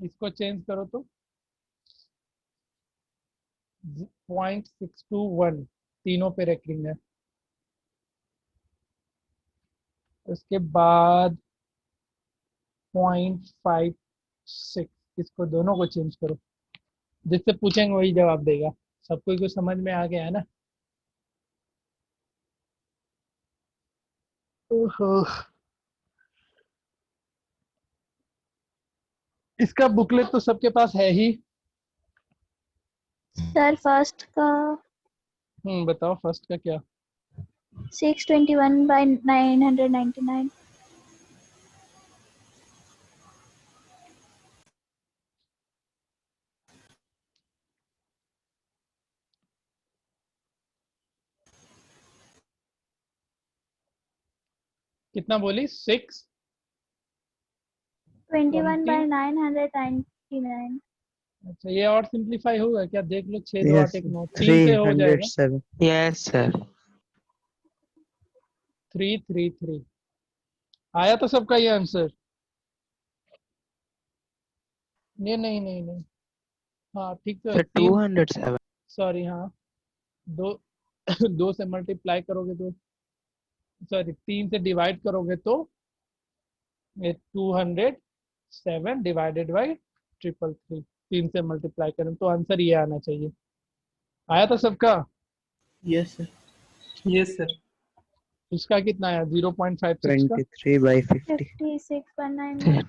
इसको चेंज करो तो 0.621, तीनों पे रेकरिंग है। उसके बाद 0.56, इसको दोनों को चेंज करो, जिससे पूछेंगे वही जवाब देगा। सबको कुछ समझ में आ गया है ना? ओहो। इसका बुकलेट तो सबके पास है ही। सर फर्स्ट का बताओ फर्स्ट का क्या? 621/999। कितना बोली? 6 21/999। अच्छा, ये और सिंप्लीफाई होगा क्या? देख लो, 6 2 8 Yes. 1 9, 3 से हो जाएगा। 307. Yes, sir. 333 आया तो सबका ये आंसर? ये नहीं नहीं नहीं, हाँ ठीक तो है। Sir, 207. सॉरी, हाँ, दो दो से मल्टीप्लाई करोगे तो, सॉरी 3 से डिवाइड करोगे तो ये 207 डिवाइडेड बाई 333, 3 से मल्टीप्लाई करें तो आंसर ये आना चाहिए। आया था सबका? Yes sir. Yes sir. इसका कितना आया? 0.56 का 23/50. 56/9।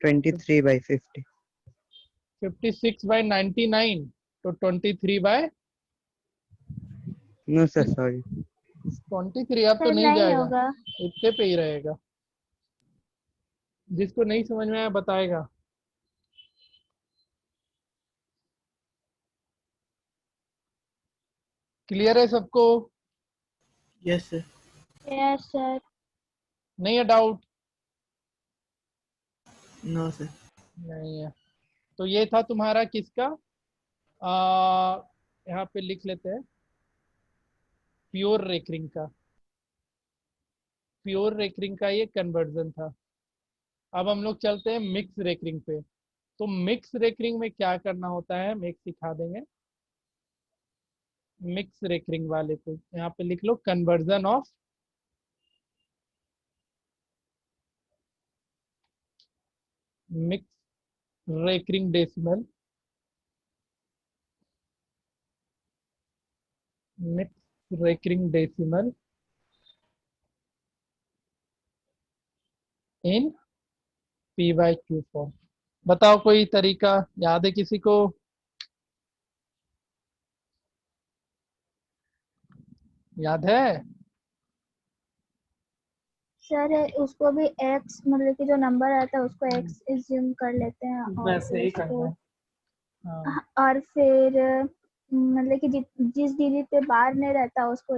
23/50. 56/99, तो 23/23। No sir, sorry. अब तो सर नहीं नहीं जाएगा, होगा। इतने पे ही रहेगा। जिसको नहीं समझ में आया बताएगा। क्लियर है सबको? Yes sir. Yes sir. नहीं है डाउट? No sir. नहीं है। तो ये था तुम्हारा किसका, यहाँ पे लिख लेते हैं, प्योर रेकरिंग का। प्योर रेकरिंग का ये कन्वर्जन था। अब हम लोग चलते हैं मिक्स रेकरिंग पे। तो मिक्स रेकरिंग में क्या करना होता है हम एक सिखा देंगे। मिक्स रेकरिंग वाले को यहाँ पे लिख लो, conversion of mixed recurring decimal. Mixed recurring decimal in P by Q form. बताओ कोई तरीका याद है किसी को? याद है? सर उसको भी एक्स, मतलब कि जो नंबर रहता है उसको एक्स एज्यूम कर लेते हैं और वैसे फिर ही उसको, करना है। हाँ, और फिर मतलब कि जिस डिजिट पे बार नहीं रहता उसको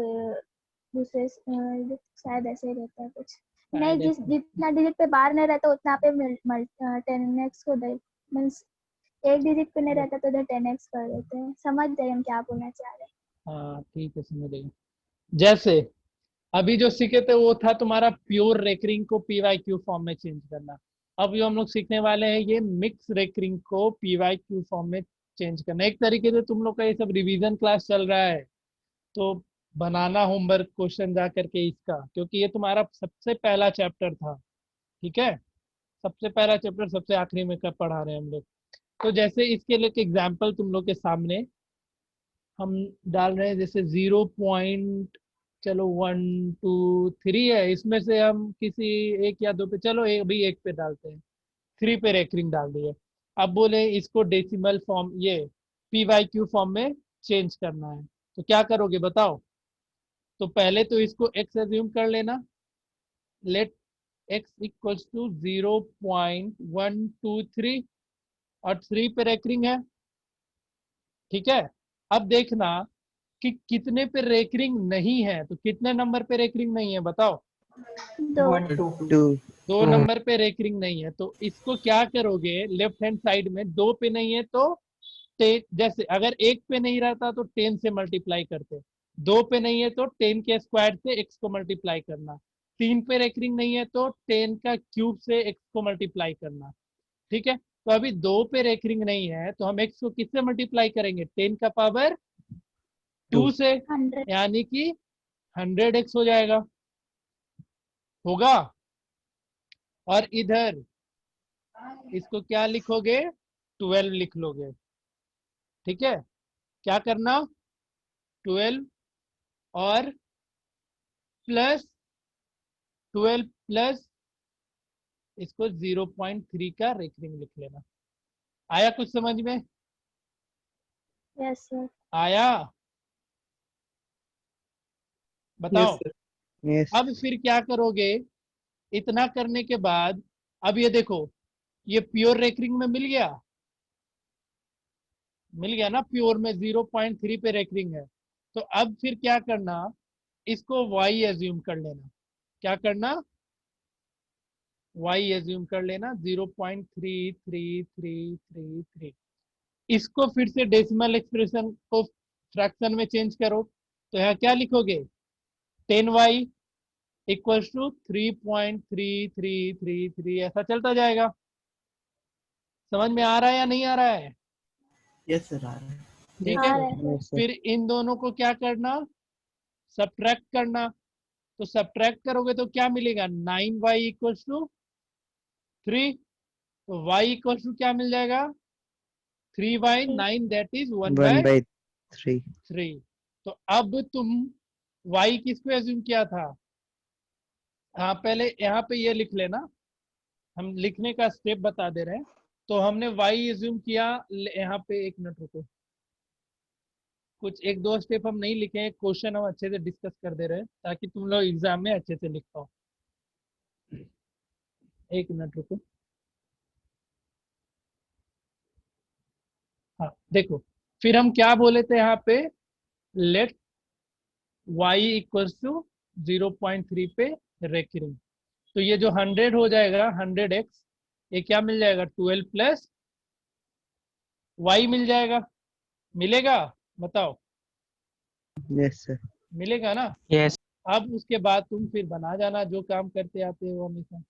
दूसरे शायद ऐसे ही रहता है कुछ। नहीं, शायद ऐसा। जितना डिजिट पे बार नहीं रहता उतना पे 10x को दे, मीन्स एक डिजिट पे नहीं रहता तो उधर 10x कर देते हैं। समझ गए हम क्या बोलना चाह रहे हैं? हाँ ठीक है, समझ गए। जैसे अभी जो सीखे थे वो था तुम्हारा प्योर रेकरिंग को पी वाई क्यू फॉर्म में चेंज करना। अब जो हम लोग सीखने वाले हैं ये मिक्स रेकरिंग को पी वाई क्यू फॉर्म में चेंज करना। एक तरीके से तुम लोग का ये सब रिवीजन क्लास चल रहा है, तो बनाना होमवर्क क्वेश्चन जा करके इसका, क्योंकि ये तुम्हारा सबसे पहला चैप्टर था। ठीक है, सबसे पहला चैप्टर सबसे आखिरी में कब पढ़ा रहे हैं हम लोग। तो जैसे इसके लिए एग्जाम्पल तुम लोग के सामने हम डाल रहे हैं, जैसे 0. चलो 1 2 3 है, इसमें से हम किसी एक या दो पे, चलो एक पे डालते हैं। 3 पे रेकरिंग डाल दिए। अब बोले इसको डेसिमल फॉर्म, ये पी वाई क्यू फॉर्म में चेंज करना है, तो क्या करोगे बताओ? तो पहले तो इसको एक्स एज्यूम कर लेना। लेट एक्स इक्वल्स टू 0.123, और 3 पे रेकरिंग है। ठीक है, अब देखना कि कितने पे रेकरिंग नहीं है। तो कितने नंबर पे रेकरिंग नहीं है बताओ? 2। 1 2 2. 2 नंबर पे रेकरिंग नहीं है, तो इसको क्या करोगे, लेफ्ट हैंड साइड में 2 पे नहीं है तो 10, जैसे अगर 1 पे नहीं रहता तो 10 से मल्टीप्लाई करते, 2 पे नहीं है तो 10 के स्क्वायर से x को मल्टीप्लाई करना, 3 पे रेकरिंग नहीं है तो 10 का क्यूब से x को मल्टीप्लाई करना। ठीक है, तो अभी 2 पे रेकरिंग नहीं है तो हम x को किससे मल्टीप्लाई करेंगे? 10 का पावर 2 से, 100 यानी कि 100x हो जाएगा, होगा। और इधर इसको क्या लिखोगे, 12 लिख लोगे। ठीक है, क्या करना, 12 और प्लस 12 प्लस इसको 0.3 का रेकरिंग लिख लेना। आया कुछ समझ में? Yes sir. आया? बताओ। Yes, sir. Yes. अब फिर क्या करोगे, इतना करने के बाद अब ये देखो, ये प्योर रेकरिंग में मिल गया, मिल गया ना, प्योर में 0.3 पे रेकरिंग है। तो अब फिर क्या करना, इसको y एज्यूम कर लेना। क्या करना, y एज्यूम कर लेना 0.33333। इसको फिर से डेसिमल एक्सप्रेशन को फ्रैक्शन में चेंज करो, तो यहाँ क्या लिखोगे, 10y इक्वल्स टू 3.3333, ऐसा चलता जाएगा। समझ में आ रहा है या नहीं आ रहा है? यस सर, आ रहा है। ठीक आ है, रहा है सर। Yes, sir. फिर इन दोनों को क्या करना, सब्ट्रैक्ट करना। तो सब्ट्रैक्ट करोगे तो क्या मिलेगा, 9y इक्वल्स टू 3। तो y इक्वल्स टू क्या मिल जाएगा, 3/9, दैट इज 1 by 3. 1/3। तो अब तुम y किसको एज्यूम किया था, हाँ पहले यहाँ पे ये लिख लेना, हम लिखने का स्टेप बता दे रहे हैं। तो हमने y एज्यूम किया, यहाँ पे एक मिनट रुको, कुछ एक दो स्टेप हम नहीं लिखे हैं, क्वेश्चन हम अच्छे से डिस्कस कर दे रहे हैं ताकि तुम लोग एग्जाम में अच्छे से लिख पाओ। एक मिनट रुको, हाँ देखो, फिर हम क्या बोले थे यहाँ पे, लेट y इक्वल्स टू 0.3 पे रेकरिंग। तो ये जो 100 हो जाएगा 100x, ये क्या मिल जाएगा, 12 प्लस y मिल जाएगा, मिलेगा? बताओ, Yes, sir. मिलेगा ना? Yes. अब उसके बाद तुम फिर बना जाना, जो काम करते आते हो हमेशा।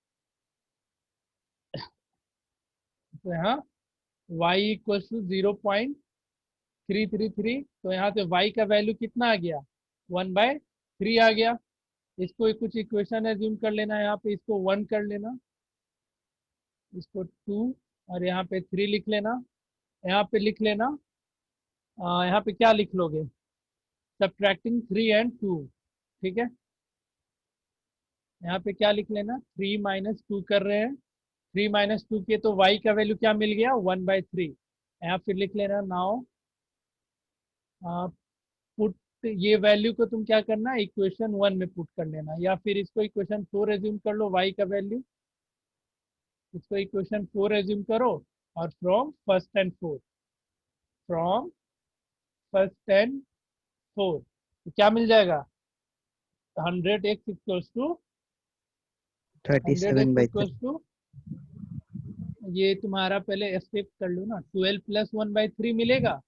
तो यहाँ y इक्वल्स टू 0.333, तो यहाँ से y का वैल्यू कितना आ गया, 1/3 आ गया। इसको कुछ इक्वेशन एज्यूम कर लेना, यहाँ पे इसको 1 कर लेना, इसको 2, और यहाँ पे 3 लिख लेना। यहाँ पे लिख लेना, यहाँ पे क्या लिख लोगे, सब्ट्रैक्टिंग 3 and 2। ठीक है, यहाँ पे क्या लिख लेना, 3 - 2 कर रहे हैं, 3 - 2 के तो y का वैल्यू क्या मिल गया, 1/3। यहाँ फिर लिख लेना, नाउ पुट, ये वैल्यू को तुम क्या करना, इक्वेशन 1 में पुट कर लेना, या फिर इसको इक्वेशन 4 एज्यूम कर लो, y का वैल्यू, इसको इक्वेशन 4 एज्यूम करो, और from first and fourth, from first and fourth, तो क्या मिल जाएगा, 100x इक्वल्स टू 37 by 3. ये तुम्हारा पहले स्टेप कर लो ना, 12 प्लस 1/3 मिलेगा।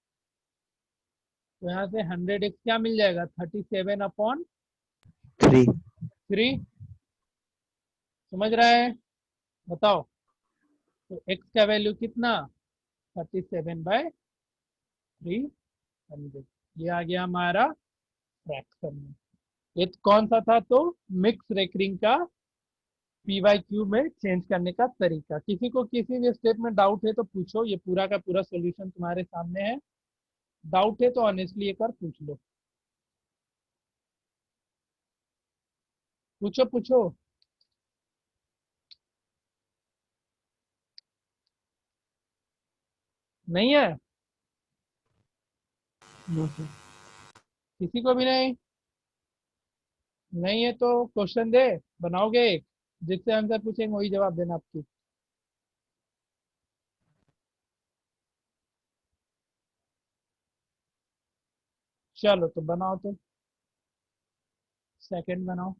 तो यहाँ से 100x क्या मिल जाएगा, 37/3। 3. समझ रहा है? बताओ, तो x का वैल्यू कितना, 37/300। ये आ गया हमारा फ्रैक्शन में। ये कौन सा था, तो मिक्स रेकरिंग का PYQ में चेंज करने का तरीका। किसी को किसी भी स्टेप में डाउट है तो पूछो, ये पूरा का पूरा सॉल्यूशन तुम्हारे सामने है। डाउट है तो ऑनेस्टली एक बार पूछ लो, पूछो पूछो। नहीं है नो सर। किसी को भी नहीं? नहीं है तो क्वेश्चन दे, बनाओगे एक, जिससे आंसर पूछेंगे वही जवाब देना आपकी। चलो तो बनाओ, तो सेकंड बनाओ।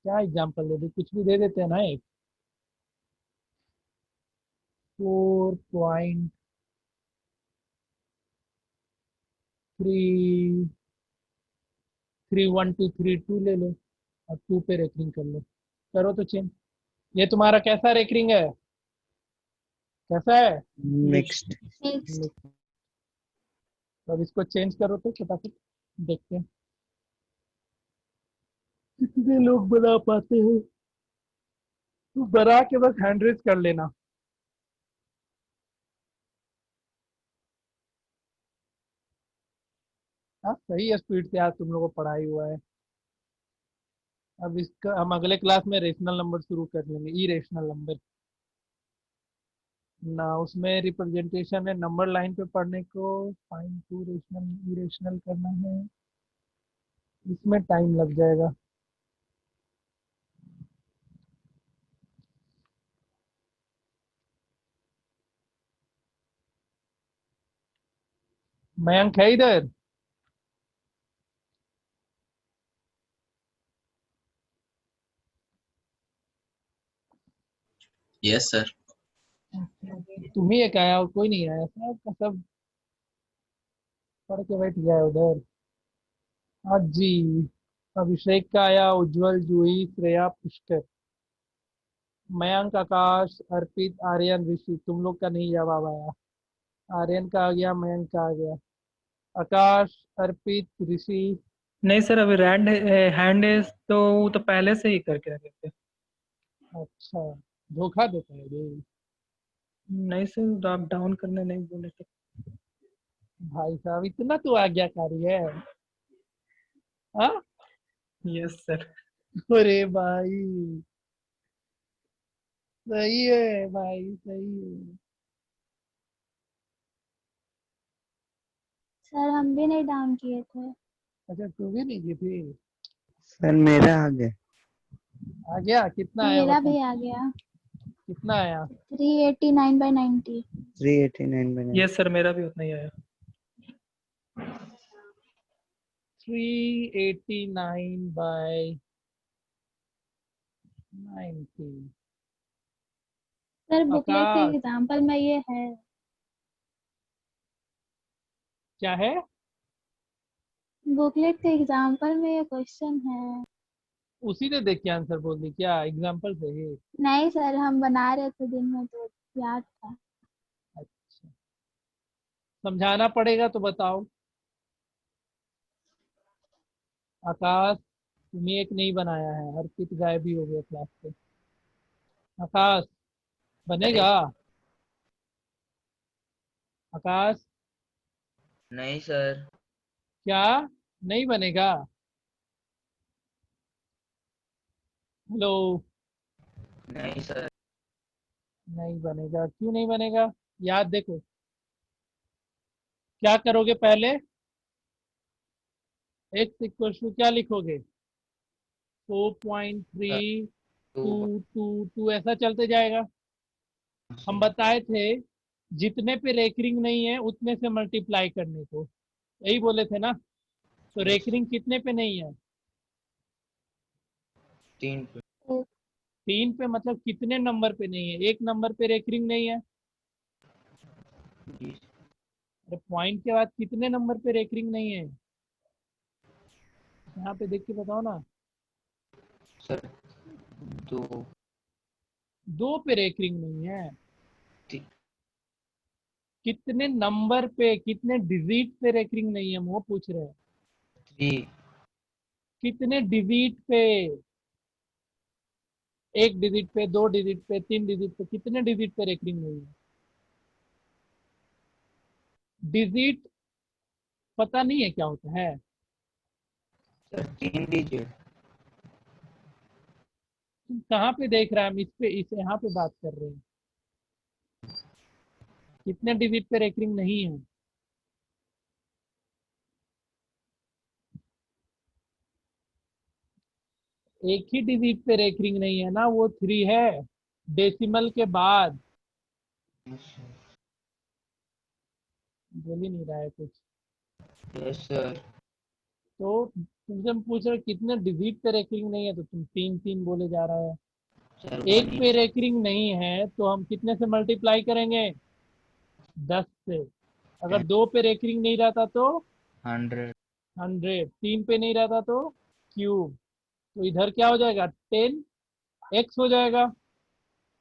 क्या एग्जांपल दे दे, कुछ भी दे देते हैं ना, एक 4.331 ले लो, और 2 पे रेकरिंग कर लो, करो तो चेंज। ये तुम्हारा कैसा रेकरिंग है, कैसा है? Mixed. Next. तो अब इसको चेंज करो तो फटाफट देखते हैं कितने लोग बना पाते हैं। तो बना के बस हैंड रेज कर लेना। हाँ सही है, स्पीड से आज तुम लोगों को पढ़ाई हुआ है। अब इसका हम अगले क्लास में रेशनल नंबर शुरू कर लेंगे, ई रेशनल नंबर ना। उसमें रिप्रेजेंटेशन है, नंबर लाइन पे पढ़ने को fine to rational irrational करना है, इसमें टाइम लग जाएगा। मयंक है इधर? Yes sir. तुम ही एक आया और कोई नहीं आया, सब का सब पढ़ के बैठ गया है उधर। हाँ जी, अभिषेक का आया, उज्जवल, जूही, श्रेया, पुष्कर, मयंक, आकाश, अर्पित, आर्यन, ऋषि। तुम लोग का नहीं जवाब आया। आर्यन का आ गया, मयंक का आ गया, आकाश, अर्पित, ऋषि। नहीं सर, अभी हैंड इज तो वो तो पहले से ही करके रखे थे। अच्छा, धोखा देता है ये नहीं सर, आप डाउन करने नहीं बोले थे। भाई साहब, इतना तो आज्ञाकारी है। हाँ, यस सर। अरे भाई सही है भाई, सही है। सर हम भी नहीं डाउन किए थे। अच्छा, तू भी नहीं की थी? सर मेरा आ गया। आ गया? कितना आया मेरा बता? भी आ गया। कितना आया? 389/90। 389 बना। यस सर, मेरा भी उतना ही आया। 389/90। सर बुकलेट के आकाश एग्जाम्पल में ये है। क्या है? बुकलेट के एग्जाम्पल में ये क्वेश्चन है। उसी ने देख के आंसर बोल दी क्या एग्जाम्पल से ही? नहीं सर, हम बना रहे थे दिन में तो याद था। अच्छा, समझाना पड़ेगा तो बताओ। आकाश, तुम्हें एक नहीं बनाया है, अर्पित गायब भी हो गया क्लास से। आकाश बनेगा? आकाश नहीं सर। क्या नहीं बनेगा? हेलो। नहीं सर। नहीं बनेगा, क्यों नहीं बनेगा? याद देखो, क्या करोगे पहले? x इक्वल टू क्या लिखोगे? 4.3222 ऐसा चलते जाएगा। हम बताए थे जितने पे रेकरिंग नहीं है उतने से मल्टीप्लाई करने को, यही बोले थे ना। तो रेकरिंग कितने पे नहीं है? 3 पे। 3 पे, मतलब कितने नंबर पे नहीं है? एक नंबर पे रेकरिंग नहीं है। जी अरे पॉइंट के बाद कितने नंबर पे रेकरिंग नहीं है? यहाँ पे देख के बताओ ना। सर। 2 2 पे रेकरिंग नहीं है। ती- कितने नंबर पे, कितने डिजिट पे रेकरिंग नहीं है, हम वो पूछ रहे हैं। 3 कितने डिजिट पे? एक डिजिट पे, 2 डिजिट पे, 3 डिजिट पे, कितने डिजिट पे रेकरिंग नहीं है? डिजिट पता नहीं है क्या होता है? Sir 3 digit. तुम कहाँ पे देख रहा है? हम इस पे, इस यहाँ पे बात कर रहे हैं। कितने डिजिट पे रेकरिंग नहीं है? एक ही डिजिट पे रेकरिंग नहीं है ना, वो 3 है डेसिमल के बाद। बोल ही नहीं रहा है कुछ। Yes sir. तो तुमसे हम पूछ रहे कितने डिजिट पे रेकरिंग नहीं है, तो तुम 3 बोले जा रहा है। सर एक 1 पे रेकरिंग नहीं है तो हम कितने से मल्टीप्लाई करेंगे? 10 से। अगर 2 पे रेकरिंग नहीं रहता तो 100। 100। 3 पे नहीं रहता तो क्यूब। तो इधर क्या हो जाएगा? 10x हो जाएगा।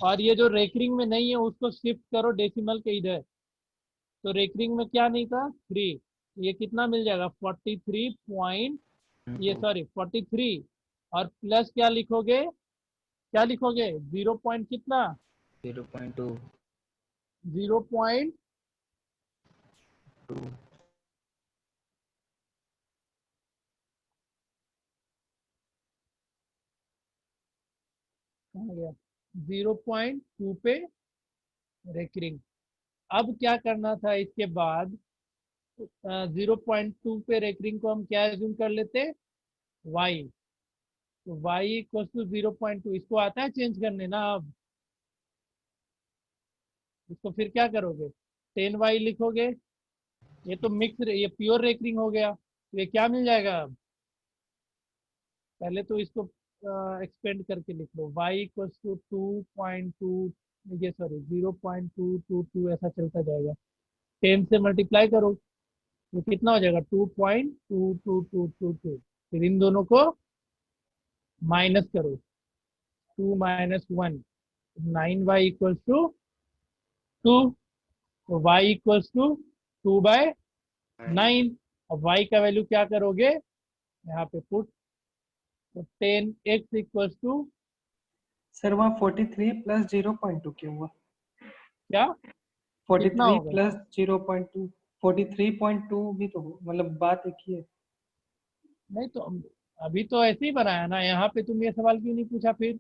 और ये जो रेकरिंग में नहीं है उसको शिफ्ट करो डेसिमल के इधर। तो रेकरिंग में क्या नहीं था 3, ये कितना मिल जाएगा 43 पॉइंट, ये सॉरी 43, और प्लस क्या लिखोगे, क्या लिखोगे 0 पॉइंट कितना 0.2 0.2 कहाँ गया 0.2 पे रेकरिंग। अब क्या करना था इसके बाद 0.2 पे रेकरिंग को हम क्या एज्यूम कर लेते y, तो y इक्वल टू 0.2, इसको आता है चेंज करने ना। अब इसको फिर क्या करोगे 10y लिखोगे, ये तो मिक्स, ये प्योर रेकरिंग हो गया, तो ये क्या मिल जाएगा अब, पहले तो इसको एक्सपेंड करके लिख लो y इक्वल टू 2.2, ये सॉरी 0.222 ऐसा चलता जाएगा, 10 से मल्टीप्लाई करो तो कितना हो जाएगा 2.22222, फिर इन दोनों को माइनस करो 2 माइनस 1, 9y इक्वल टू 2, तो y इक्वल टू 2/9। अब y का वैल्यू क्या करोगे यहाँ पे पुट, तो 10x इक्वल टू सर वहाँ 43 प्लस 0.2 क्यों हुआ? क्या कितना 43 होगा, प्लस 0.2 43.2 भी तो मतलब बात एक ही है। नहीं तो अभी तो ऐसे ही बनाया ना, यहाँ पे तुम ये सवाल क्यों नहीं पूछा फिर।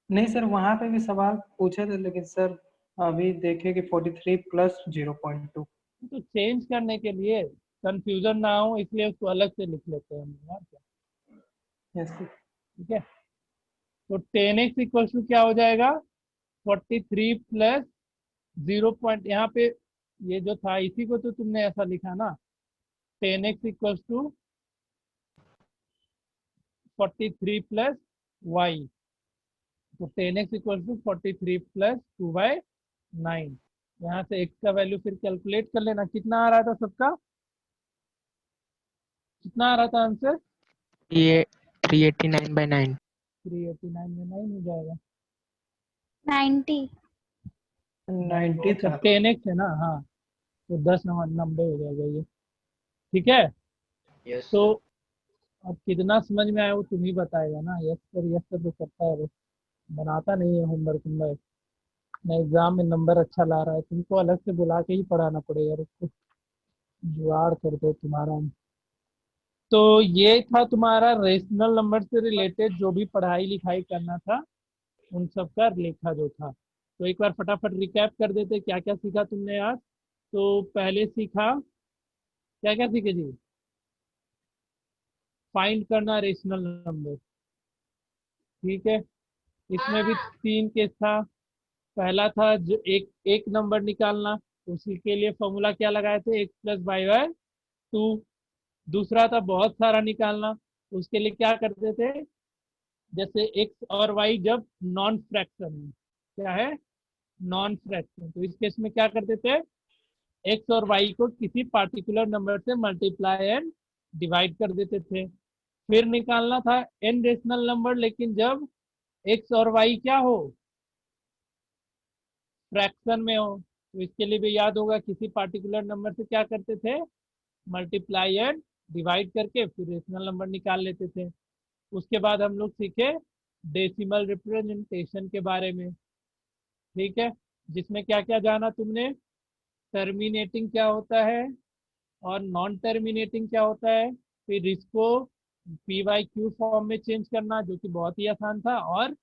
नहीं सर वहाँ पे भी सवाल पूछे थे लेकिन सर अभी देखे कि 43 प्लस 0.2। तो चेंज करने के लिए कंफ्यूजन ना हो इसलिए उसको अलग से लिख लेते हैं हम यार क्या, यस सर। ठीक है। तो 10x इक्वल टू क्या हो जाएगा 43 प्लस 0 पॉइंट, यहाँ पे ये जो था इसी को तो तुमने ऐसा लिखा ना, 10x equal to 43 plus y, तो 10x इक्वल टू 43 प्लस 2/9, यहाँ से x का वैल्यू फिर कैलकुलेट कर लेना, कितना आ रहा था सबका, कितना आ रहा था आंसर, ये 389/9। 389 में 9 हो जाएगा, 90। 90 अच्छा था। 10x है ना, हाँ तो 10 नंबर हो जाएगा ये, ठीक है। यस तो सर। अब कितना समझ में आया वो तुम ही बताएगा ना, यस सर तो करता है, बस बनाता नहीं है होमवर्क होमवर्क ना, एग्जाम में नंबर अच्छा ला रहा है, तुमको अलग से बुला के ही पढ़ाना पड़ेगा, उसको जुगाड़ कर दो तुम्हारा। तो ये था तुम्हारा रेशनल नंबर से रिलेटेड जो भी पढ़ाई लिखाई करना था उन सब का लेखा जो था। तो एक बार फटाफट रिकैप कर देते क्या क्या सीखा तुमने आज। तो पहले सीखा क्या क्या सीखे जी, फाइंड करना रेशनल नंबर, ठीक है। इसमें भी 3 केस था, पहला था जो एक एक नंबर निकालना, उसी के लिए फॉर्मूला क्या लगाए थे x प्लस वाई बाय 2। दूसरा था बहुत सारा निकालना, उसके लिए क्या करते थे, जैसे x और y जब नॉन फ्रैक्शन है, क्या है नॉन फ्रैक्शन, तो इस केस में क्या करते थे x और y को किसी पार्टिकुलर नंबर से मल्टीप्लाई एंड डिवाइड कर देते थे। फिर निकालना था n रेशनल नंबर, लेकिन जब x और y क्या हो फ्रैक्शन में हो, तो इसके लिए भी याद होगा किसी पार्टिकुलर नंबर से क्या करते थे मल्टीप्लाई एंड डिवाइड करके फिर रेशनल नंबर निकाल लेते थे। उसके बाद हम लोग सीखे डेसिमल रिप्रेजेंटेशन के बारे में, ठीक है, जिसमें क्या क्या जाना तुमने, टर्मिनेटिंग क्या होता है और नॉन टर्मिनेटिंग क्या होता है, फिर इसको पी वाई क्यू फॉर्म में चेंज करना जो कि बहुत ही आसान था, और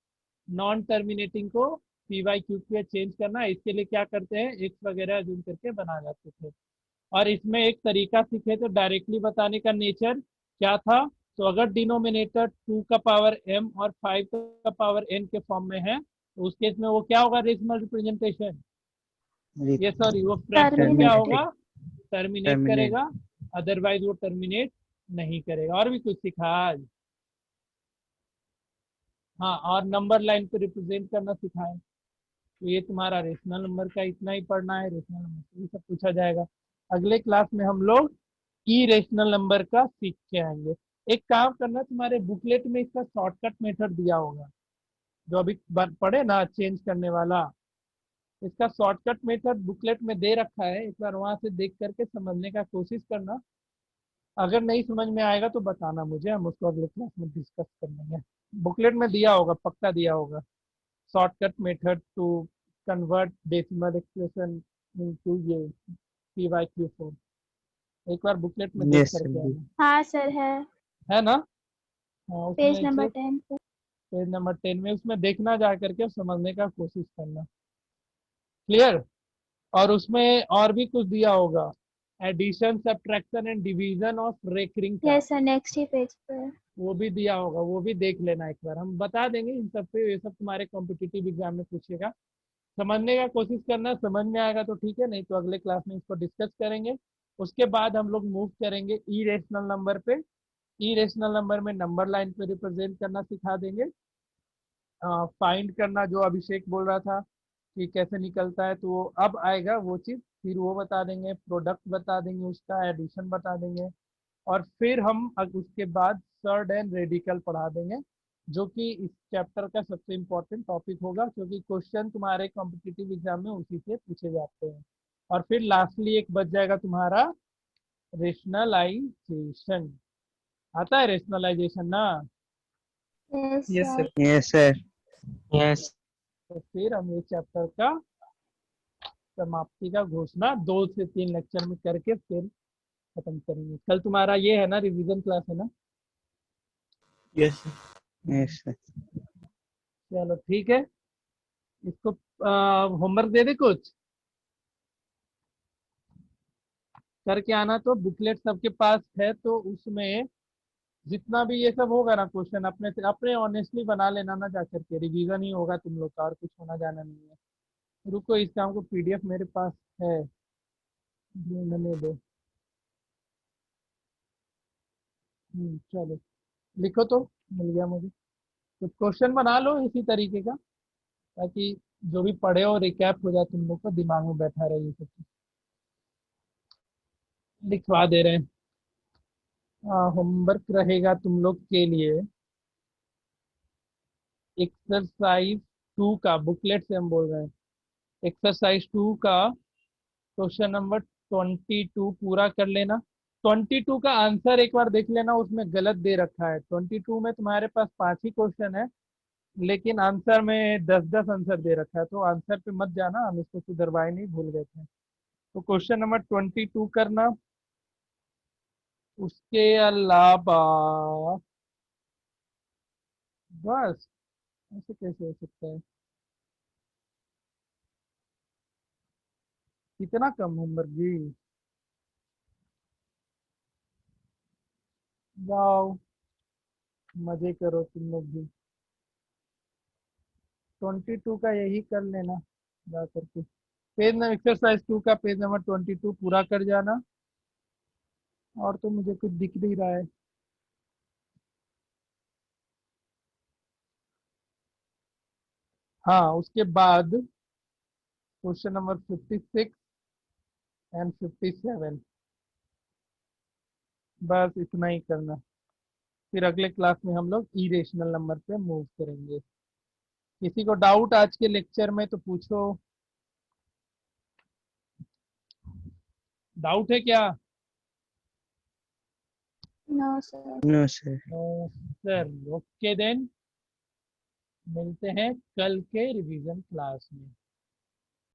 नॉन टर्मिनेटिंग को पी वाई क्यू पे चेंज करना, इसके लिए क्या करते हैं एक्स वगैरह जूम करके बना जाते थे। और इसमें एक तरीका सीखे थे डायरेक्टली बताने का, नेचर क्या था, तो अगर डिनोमिनेटर 2 का पावर m और 5 का पावर n के फॉर्म में है तो उस केस में वो क्या होगा रेशनल रिप्रेजेंटेशन, ये सॉरी वो फ्रैक्शन क्या टर्मिनेट। होगा टर्मिनेट टर्मिनेट। करेगा, अदरवाइज वो टर्मिनेट नहीं करेगा। और भी कुछ सीखा आज, हाँ और नंबर लाइन को रिप्रेजेंट करना सिखाए। तो ये तुम्हारा रेशनल नंबर का इतना ही पढ़ना है, रेशनल नंबर से भी सब पूछा जाएगा। अगले क्लास में हम लोग ई रेशनल नंबर का सीख के आएंगे। एक काम करना, तुम्हारे बुकलेट में इसका शॉर्टकट मेथड दिया होगा, जो अभी पढ़े ना चेंज करने वाला, इसका शॉर्टकट मेथड बुकलेट में दे रखा है, एक बार वहां से देख करके समझने का कोशिश करना। अगर नहीं समझ में आएगा तो बताना मुझे, हम उसको अगले क्लास में डिस्कस कर लेंगे। बुकलेट में दिया होगा, पक्का दिया होगा, shortcut method to convert decimal expression into ये PYQ4। एक बार बुकलेट में देख यस सर। करके आना, हाँ सर है है ना? हाँ, पेज उसमें नंबर से 10 पे। पेज नंबर 10 में उसमें देखना जा करके समझने का कोशिश करना। क्लियर? और उसमें और भी कुछ दिया होगा, addition subtraction and division of recurring का, यस सर नेक्स्ट ही पेज पे है। वो भी दिया होगा, वो भी देख लेना एक बार, हम बता देंगे इन सब पे, ये सब तुम्हारे कॉम्पिटिटिव एग्जाम में पूछेगा। समझने का कोशिश करना, समझ में आएगा तो ठीक है, नहीं तो अगले क्लास में इसको डिस्कस करेंगे। उसके बाद हम लोग मूव करेंगे ई रेशनल नंबर पे। ई रेशनल नंबर में नंबर लाइन पे रिप्रेजेंट करना सिखा देंगे, फाइंड करना जो अभिषेक बोल रहा था कि कैसे निकलता है, तो वो अब आएगा वो चीज़, फिर वो बता देंगे, प्रोडक्ट बता देंगे, उसका एडिशन बता देंगे, और फिर हम उसके बाद सर्ड एंड रेडिकल पढ़ा देंगे, जो कि इस चैप्टर का सबसे इम्पोर्टेंट टॉपिक होगा, क्योंकि क्वेश्चन तुम्हारे कॉम्पिटिटिव एग्जाम में उसी से पूछे जाते हैं। और फिर लास्टली एक बच जाएगा तुम्हारा रेशनलाइजेशन। आता है रेशनलाइजेशन ना? Yes yes sir. Sir. Yes sir. Yes. तो फिर हम ये चैप्टर का समाप्ति का घोषणा 2 से 3 लेक्चर में करके फिर खत्म करेंगे। कल तुम्हारा ये है ना, रिवीजन क्लास है ना? Yes yes sir. चलो ठीक है, इसको होमवर्क दे दे कुछ करके आना। तो बुकलेट सबके पास है, तो उसमें जितना भी ये सब होगा ना क्वेश्चन, अपने से अपने ऑनेस्टली बना लेना ना, जा करके रिवीजन ही होगा तुम लोग का, और कुछ होना जाना नहीं है। रुको, इस काम को PDF मेरे पास है, ढूंढने दो। चलो लिखो तो, मिल गया मुझे। कुछ क्वेश्चन बना लो इसी तरीके का, ताकि जो भी पढ़े हो रिकैप हो जाए, तुम लोग को दिमाग में बैठा रहे ये सब चीज़। लिखवा दे रहे हैं। होमवर्क रहेगा तुम लोग के लिए एक्सरसाइज 2 का, बुकलेट से हम बोल रहे हैं, एक्सरसाइज 2 का क्वेश्चन नंबर 22 पूरा कर लेना। 22 का आंसर एक बार देख लेना, उसमें गलत दे रखा है। 22 में तुम्हारे पास 5 ही क्वेश्चन है, लेकिन आंसर में 10-10 आंसर दे रखा है, तो आंसर पे मत जाना, हम इसको सुधरवाए नहीं, भूल गए थे। तो क्वेश्चन नंबर 22 करना। उसके अलावा बस, ऐसे कैसे हो सकता है, इतना कम होमवर्क जी? जाओ मजे करो तुम लोग भी। 22 का यही कर लेना जा करके, पेज नंबर एक्सरसाइज 2 का पेज नंबर 22 पूरा कर जाना। और तो मुझे कुछ दिख नहीं रहा है। हाँ, उसके बाद क्वेश्चन नंबर 56 एंड 57, बस इतना ही करना। फिर अगले क्लास में हम लोग इरेशनल नंबर पे मूव करेंगे। किसी को डाउट आज के लेक्चर में तो पूछो, डाउट है क्या? No sir. No sir. Sir okay then, मिलते हैं कल के रिवीजन क्लास में।